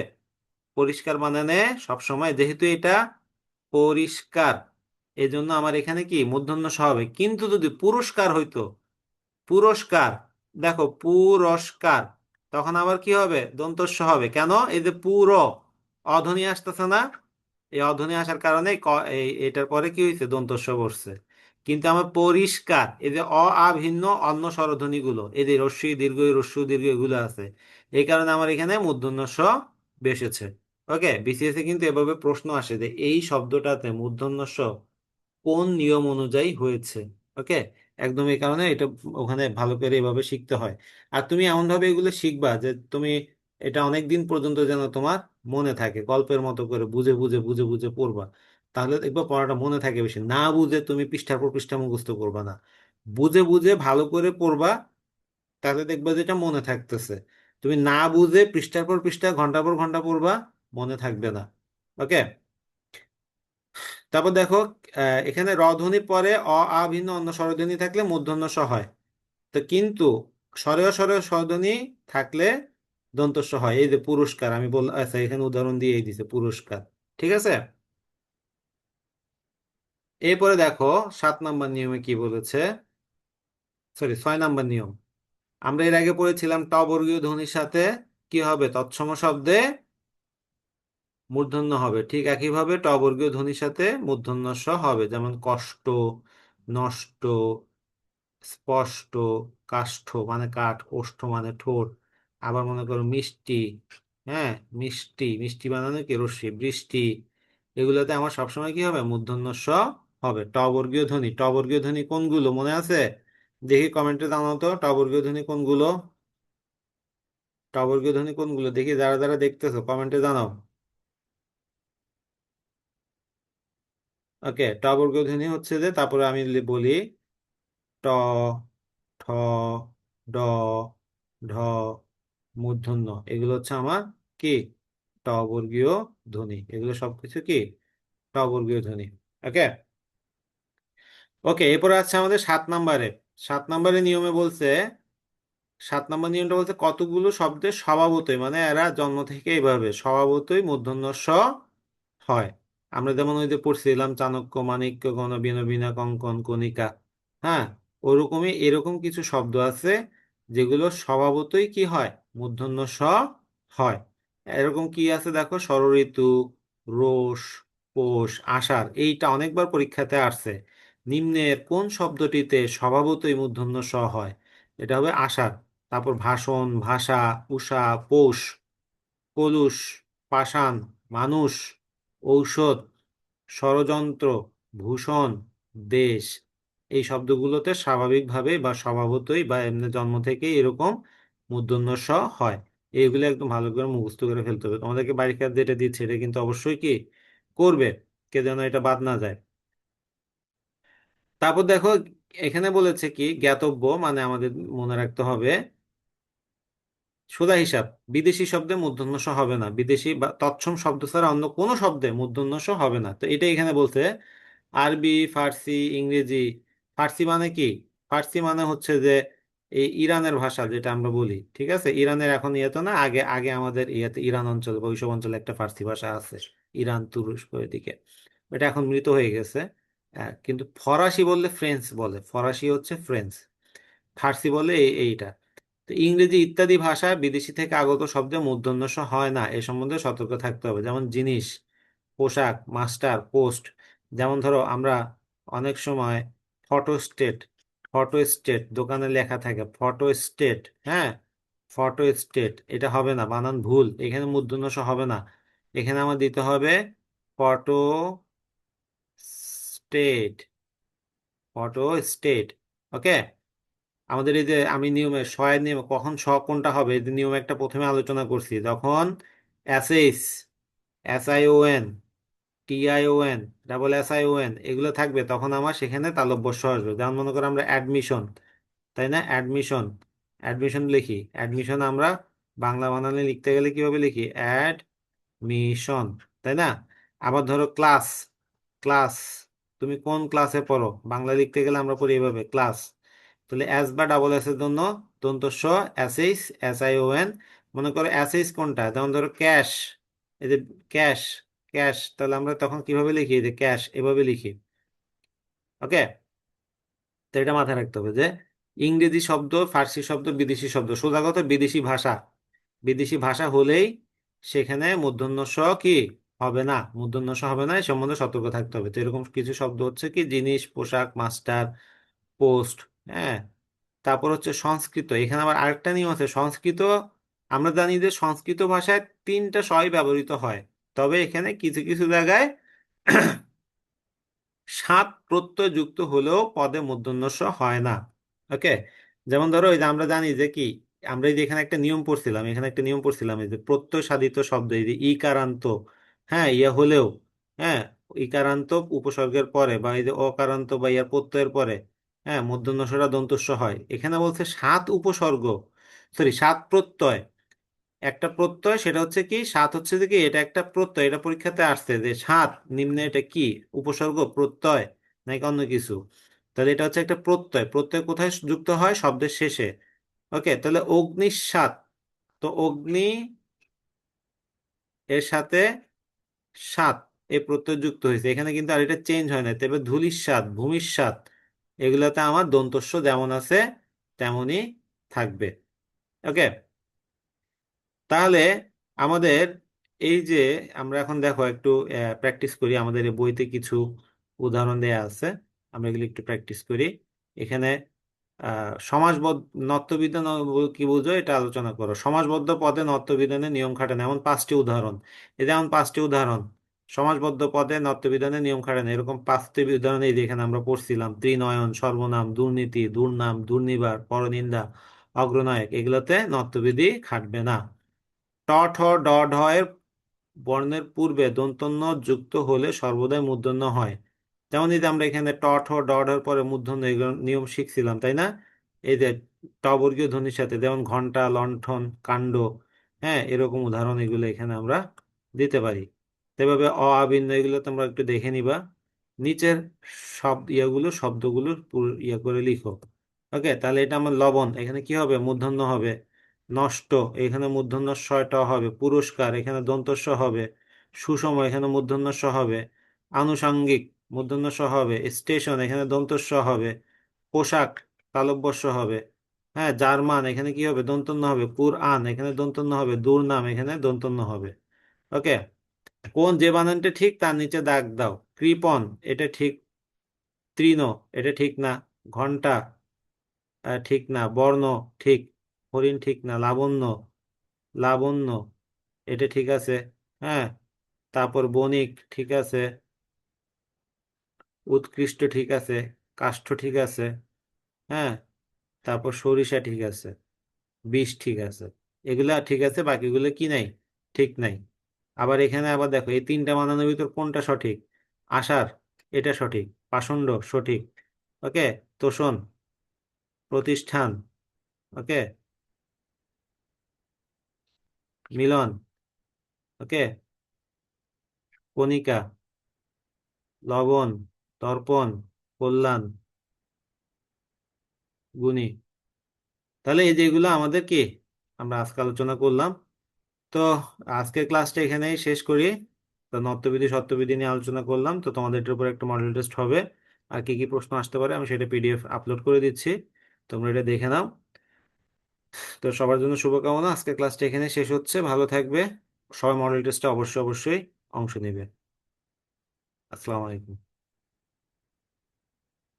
A: পরিষ্কার বানানে সবসময়, যেহেতু এটা পরিষ্কার, এজন্য আমার এখানে কি মূর্ধন্য ষ হবে। কিন্তু যদি পুরস্কার হইতো, পুরস্কার, দেখো পুরস্কার, তখন আবার কি হবে, দন্ত স হবে। কেন, এই যে পুরো অধ্বনি আসতেছে না, এই অধ্বনি আসার কারণে এটার পরে কি হয়েছে, দন্ত স বসছে। কিন্তু আমার পরিষ্কার, এই যে অ আ ভিন্ন অন্য স্বরধ্বনি গুলো, এই যে রস্যই দীর্ঘ রস্য দীর্ঘ এগুলো আছে, এই কারণে আমার এখানে মূর্ধন্য স বসেছে। ওকে, বিসিএস এ কিন্তু এভাবে প্রশ্ন আসে যে এই শব্দটাতে মূর্ধন্য ষ কোন নিয়ম অনুযায়ী হয়েছে। ওকে, একদম এই কারণে এটা ওখানে ভালো করে এভাবে শিখতে হয়। আর তুমি এমন ভাবে এগুলো শিখবা যে তুমি এটা অনেক দিন পর্যন্ত যেন তোমার মনে থাকে, গল্পের মতো করে বুঝে বুঝে বুঝে বুঝে পড়বা। তাহলে দেখবা পড়াটা মনে থাকে বেশি। না বুঝে তুমি পৃষ্ঠার পর পৃষ্ঠা মুখস্থ করবা না, বুঝে বুঝে ভালো করে পড়বা, তাহলে দেখবা যে এটা মনে থাকতেছে। তুমি না বুঝে পৃষ্ঠার পর পৃষ্ঠা ঘন্টার পর ঘন্টা পড়বা, মনে থাকবে না। ওকে, তারপর দেখো, এখানে র ধ্বনির পরে অ আ ভিন্ন অন্য স্বরধ্বনি থাকলে মূর্ধন্য ষ হয়। তো কিন্তু স্বরেয় স্বরেয় স্বরধ্বনি থাকলে দন্ত স হয়। এই যে পুরস্কার আমি বললাম, আচ্ছা এখানে উদাহরণ দিয়েই দিছে পুরস্কার। ঠিক আছে, এরপরে দেখো 7 নম্বর নিয়মে কি বলেছে, সরি 6 নম্বর নিয়ম। আমরা এর আগে পড়েছিলাম ট বর্গীয় ধ্বনির সাথে কি হবে, তৎসম শব্দে মূর্ধন্য হবে। ঠিক একইভাবে ট বর্গীয় ধ্বনির সাথে মূর্ধন্য স হবে, যেমন কষ্ট, নষ্ট, স্পষ্ট, কাষ্ঠ মানে কাঠ, ওষ্ঠ মানে ঠোঁট, আবার মনে করো মিষ্টি, হ্যাঁ, মিষ্টি, মিষ্টি বানানো কি রশ্মি, বৃষ্টি, এগুলোতে আমার সবসময় কি হবে, মূর্ধন্য স হবে। ট বর্গীয় ধ্বনি, ট বর্গীয় ধ্বনি কোনগুলো মনে আছে, দেখি কমেন্টে জানাও তো, ট বর্গীয় ধ্বনি কোনগুলো, ট বর্গীয় ধ্বনি কোনগুলো দেখি, যারা যারা দেখতেছো কমেন্টে জানাও। ওকে, ট বর্গীয় ধ্বনি হচ্ছে যে, তারপরে আমি বলি ট, ঠ, ড, ঢ, মূর্ধন্য, এগুলো হচ্ছে আমার কি, ট বর্গীয় ধ্বনি। এগুলো সবকিছু কি, ট বর্গীয় ধ্বনি। ওকে, ওকে, এরপরে আছে আমাদের 7 নম্বরে। 7 নম্বরের নিয়মে বলছে, 7 নম্বর নিয়মটা বলছে কতগুলো শব্দের স্বভাবতই, মানে এরা জন্ম থেকে এইভাবে স্বভাবতই মূর্ধন্য স হয়। আমরা যেমন ওই যে পড়ছিলাম চাণক্য, মাণিক্য, গণ, বিন, বিনা, কঙ্কন, কণিকা, হ্যাঁ, ওরকমই এরকম কিছু শব্দ আছে যেগুলো স্বভাবতই কি হয়, মূর্ধন্য স হয়। এরকম কি আছে দেখো, ষড়ঋতু, রোষ, পৌষ, আষাঢ়, এইটা অনেকবার পরীক্ষাতে আসছে। নিম্নের কোন শব্দটিতে স্বভাবতই মূর্ধন্য স হয়, এটা হবে আষাঢ়। তারপর ভাষণ, ভাষা, উষা, পৌষ, কলুষ, পাষাণ, মানুষ, ঔষধ, ষড়যন্ত্র, ভূষণ, দেশ, এই শব্দগুলোতে স্বাভাবিকভাবে বা স্বভাবতই বা এমনি জন্ম থেকে এরকম মূর্ধন্য ষ হয়। এইগুলো একদম ভালো করে মুখস্থ করে ফেলতে হবে। তোমাদেরকে বাড়ির কাজ যেটা দিচ্ছে এটা কিন্তু অবশ্যই কি করবে, কে যেন এটা বাদ না যায়। তারপর দেখো, এখানে বলেছে কি জ্ঞাতব্য, মানে আমাদের মনে রাখতে হবে সোজা হিসাব, বিদেশি শব্দে মূর্ধন্য ষ হবে না, বিদেশি বা তৎসম শব্দ ছাড়া অন্য কোনো শব্দে মূর্ধন্য ষ হবে না। তো এটা এখানে বলছে আরবি, ফার্সি, ইংরেজি। ফার্সি মানে কি, ফার্সি মানে হচ্ছে যে এই ইরানের ভাষা যেটা আমরা বলি, ঠিক আছে, ইরানের এখন ইয়ে তো না, আগে আগে আমাদের ইয়েতে ইরান অঞ্চল বা ওইসব অঞ্চলে একটা ফার্সি ভাষা আছে, ইরান, তুরস্ক এদিকে, এটা এখন মৃত হয়ে গেছে। কিন্তু ফরাসি বললে ফ্রেঞ্চ বলে, ফরাসি হচ্ছে ফ্রেঞ্চ, ফার্সি বলে এইটা। তো ইংরেজি ইত্যাদি ভাষা বিদেশি থেকে আগত শব্দে মূর্ধন্য ষ হয় না, এ সম্বন্ধে সতর্ক থাকতে হবে। যেমন জিনিস, পোশাক, মাস্টার, পোস্ট। যেমন ধরো আমরা অনেক সময় ফটোস্টেট, ফটোস্টেট দোকানে লেখা থাকে ফটোস্টেট, হ্যাঁ, ফটোস্টেট এটা হবে না, বানান ভুল, এখানে মূর্ধন্য ষ হবে না, এখানে আমার দিতে হবে ফটো স্টেট, ফটো স্টেট। ওকে, আমাদের এই যে আমি নিয়মে শয়ের নিয়মে কখন শ কোনটা হবে এই যে নিয়ম একটা প্রথমে আলোচনা করছি, যখন S H, S I O N, T I O N, double S I O N এগুলো থাকবে, তখন আমার সেখানে তালব্য শ আসবে। যেমন মনে করো আমরা অ্যাডমিশন, তাই না, অ্যাডমিশন, অ্যাডমিশন লিখি, অ্যাডমিশন আমরা বাংলা বানানে লিখতে গেলে কিভাবে লিখি, মিশন, তাই না? আবার ধরো ক্লাস, ক্লাস, তুমি কোন ক্লাসে পড়ো, বাংলা লিখতে গেলে আমরা পড়ি এভাবে ক্লাস। তাহলে এস বা ডাবল এস এর জন্য দন্ত স, S H, S I O N. মনে করো এস এইচ কোনটা, যেমন ধরো ক্যাশ, এই যে ক্যাশ, ক্যাশ, তাহলে আমরা তখন কিভাবে লিখি, এই যে ক্যাশ এভাবে লিখি। ওকে, তো এটা মাথায় রাখতে হবে যে ইংরেজি শব্দ, ফার্সি শব্দ, বিদেশি শব্দ, সোজা কথা বিদেশি ভাষা, বিদেশি ভাষা হলেই সেখানে মূর্ধন্য ষ কি হবে না, মূর্ধন্য ষ হবে না, এই সম্বন্ধে সতর্ক থাকতে হবে। তো এরকম কিছু শব্দ হচ্ছে কি জিনিস, পোশাক, মাস্টার, পোস্ট, হ্যাঁ। তারপর হচ্ছে সংস্কৃত, এখানে আবার আরেকটা নিয়ম আছে সংস্কৃত। আমরা জানি যে সংস্কৃত ভাষায় তিনটা স্বই ব্যবহৃত হয়, তবে এখানে কিছু কিছু জায়গায় সাত প্রত্যয় যুক্ত হলেও পদে মূর্ধন্য ষ হয় না। ওকে, যেমন ধরো এই যে আমরা জানি যে কি, আমরা এই যে এখানে একটা নিয়ম পড়ছিলাম, এখানে একটা নিয়ম পড়ছিলাম, এই যে প্রত্যয় সাধিত শব্দ, এই যে ইকারান্ত, হ্যাঁ, ইয়া হলেও, হ্যাঁ, ইকারান্ত উপসর্গের পরে বা এই যে অকারান্ত বা ইয়ার প্রত্যয়ের পরে, হ্যাঁ, মূর্ধন্য ষটা দন্ত স হয়। এখানে বলছে সাত উপসর্গ, সরি সাত প্রত্যয়, একটা প্রত্যয়, সেটা হচ্ছে কি সাত হচ্ছে যে কি এটা একটা প্রত্যয়, এটা পরীক্ষাতে আসছে যে সাত নিম্নে এটা কি উপসর্গ, প্রত্যয় নাকি অন্য কিছু। তাহলে এটা হচ্ছে একটা প্রত্যয়, প্রত্যয় কোথায় যুক্ত হয়, শব্দের শেষে। ওকে, তাহলে অগ্নিস্বাত, তো অগ্নি এর সাথে সাত, এই প্রত্যয় যুক্ত হয়েছে এখানে, কিন্তু আর এটা চেঞ্জ হয় না। তবে ধূলিস্বাদ, ভূমিস্বাদ, এগুলাতে আমার দন্তস্ব যেমন আছে তেমনই থাকবে। ওকে, তাহলে আমাদের এই যে আমরা এখন দেখো একটু প্র্যাকটিস করি, আমাদের এই বইতে কিছু উদাহরণ দেয়া আছে, আমরা এগুলো একটু প্র্যাকটিস করি। এখানে সমাসবদ্ধ নত্যবিধান কি বুঝো এটা আলোচনা করো, সমাসবদ্ধ পদে নত্যবিধানের নিয়ম খাটানো, এমন পাঁচটি উদাহরণ, এই যেমন পাঁচটি উদাহরণ সমাসবদ্ধ পদে নত্যবিধানের নিয়ম খাটানো, এরকম পাঁচটি উদাহরণ এই যে এখানে আমরা পড়ছিলাম, ত্রিনয়ন, সর্বনাম, দুর্নীতি, দুর্নাম, দুর্নিবার, পরনিন্দা, অগ্রনায়ক, এগুলোতে নত্যবিধি খাটবে না। ট ঠ ড ঢ এর বর্ণের পূর্বে দন্তন্য যুক্ত হলে সর্বদাই মূর্ধন্য হয়। যেমন এই যে আমরা এখানে ট ঠ ড ঢ এর পরে মূর্ধন্য এগুলো নিয়ম শিখছিলাম, তাই না? এই যে ট বর্গীয় ধ্বনির সাথে, যেমন ঘন্টা, লণ্ঠন, কাণ্ড, হ্যাঁ, এরকম উদাহরণ এগুলো এখানে আমরা দিতে পারি। তো এভাবে অ আ বিন্দু এগুলো তোমরা একটু দেখে নিবা, নিচের ইয়েগুলো শব্দগুলো ইয়ে করে লিখো। ওকে, তাহলে এটা আমার লবণ, এখানে কি হবে, মূর্ধন্য হবে। নষ্ট, এখানে মূর্ধন্য ষ ট হবে। পুরস্কার, এখানে দন্ত স হবে। সুষম, এখানে মূর্ধন্য স হবে। আনুষঙ্গিক, মূর্ধন্য স হবে। স্টেশন, এখানে দন্ত স হবে। পোশাক, তালব্য স হবে। হ্যাঁ, জার্মান, এখানে কি হবে, দন্তন্য হবে। কুরআন, এখানে দন্তন্য হবে। দুর্নাম, এখানে দন্তন্য হবে। ওকে, কোন যে বানানটা ঠিক তার নিচে দাগ দাও। কৃপণ, এটা ঠিক। তৃণ, এটা ঠিক না। ঘন্টা, ঠিক না। বর্ণ, ঠিক। হরিণ, ঠিক না। লাবণ্য, লাবণ্য, এটা ঠিক আছে, হ্যাঁ। তারপর বণিক, ঠিক আছে। উৎকৃষ্ট, ঠিক আছে। কাষ্ঠ, ঠিক আছে, হ্যাঁ। তারপর সরিষা, ঠিক আছে। বিষ, ঠিক আছে। এগুলা ঠিক আছে, বাকিগুলো কি নাই, ঠিক নাই। আবার এখানে আবার দেখো এই তিনটা বানানোর ভিতর কোনটা সঠিক, আষাঢ়, এটা সঠিক। পাষণ্ড, সঠিক। ওকে, তোষণ, প্রতিষ্ঠান, ওকে, মিলন, ওকে, কণিকা, লবণ, দর্পণ, কল্যাণ, গুণী। তাহলে এই যেগুলো আমাদের কি আমরা আজকে আলোচনা করলাম। তো আজকের ক্লাসটা এখানেই শেষ করি। তো নত্যবিধি সত্যবিধি নিয়ে আলোচনা করলাম, তো তোমাদের এটার উপর একটা মডেল টেস্ট হবে, আর কি কি প্রশ্ন আসতে পারে আমি সেটা পিডিএফ আপলোড করে দিচ্ছি, তোমরা এটা দেখে নাও। তো সবার জন্য শুভকামনা, আজকের ক্লাসটা এখানে শেষ হচ্ছে, ভালো থাকবে। সবাই মডেল টেস্টে অবশ্যই অবশ্যই অংশ নেবে। আসসালামু আলাইকুম।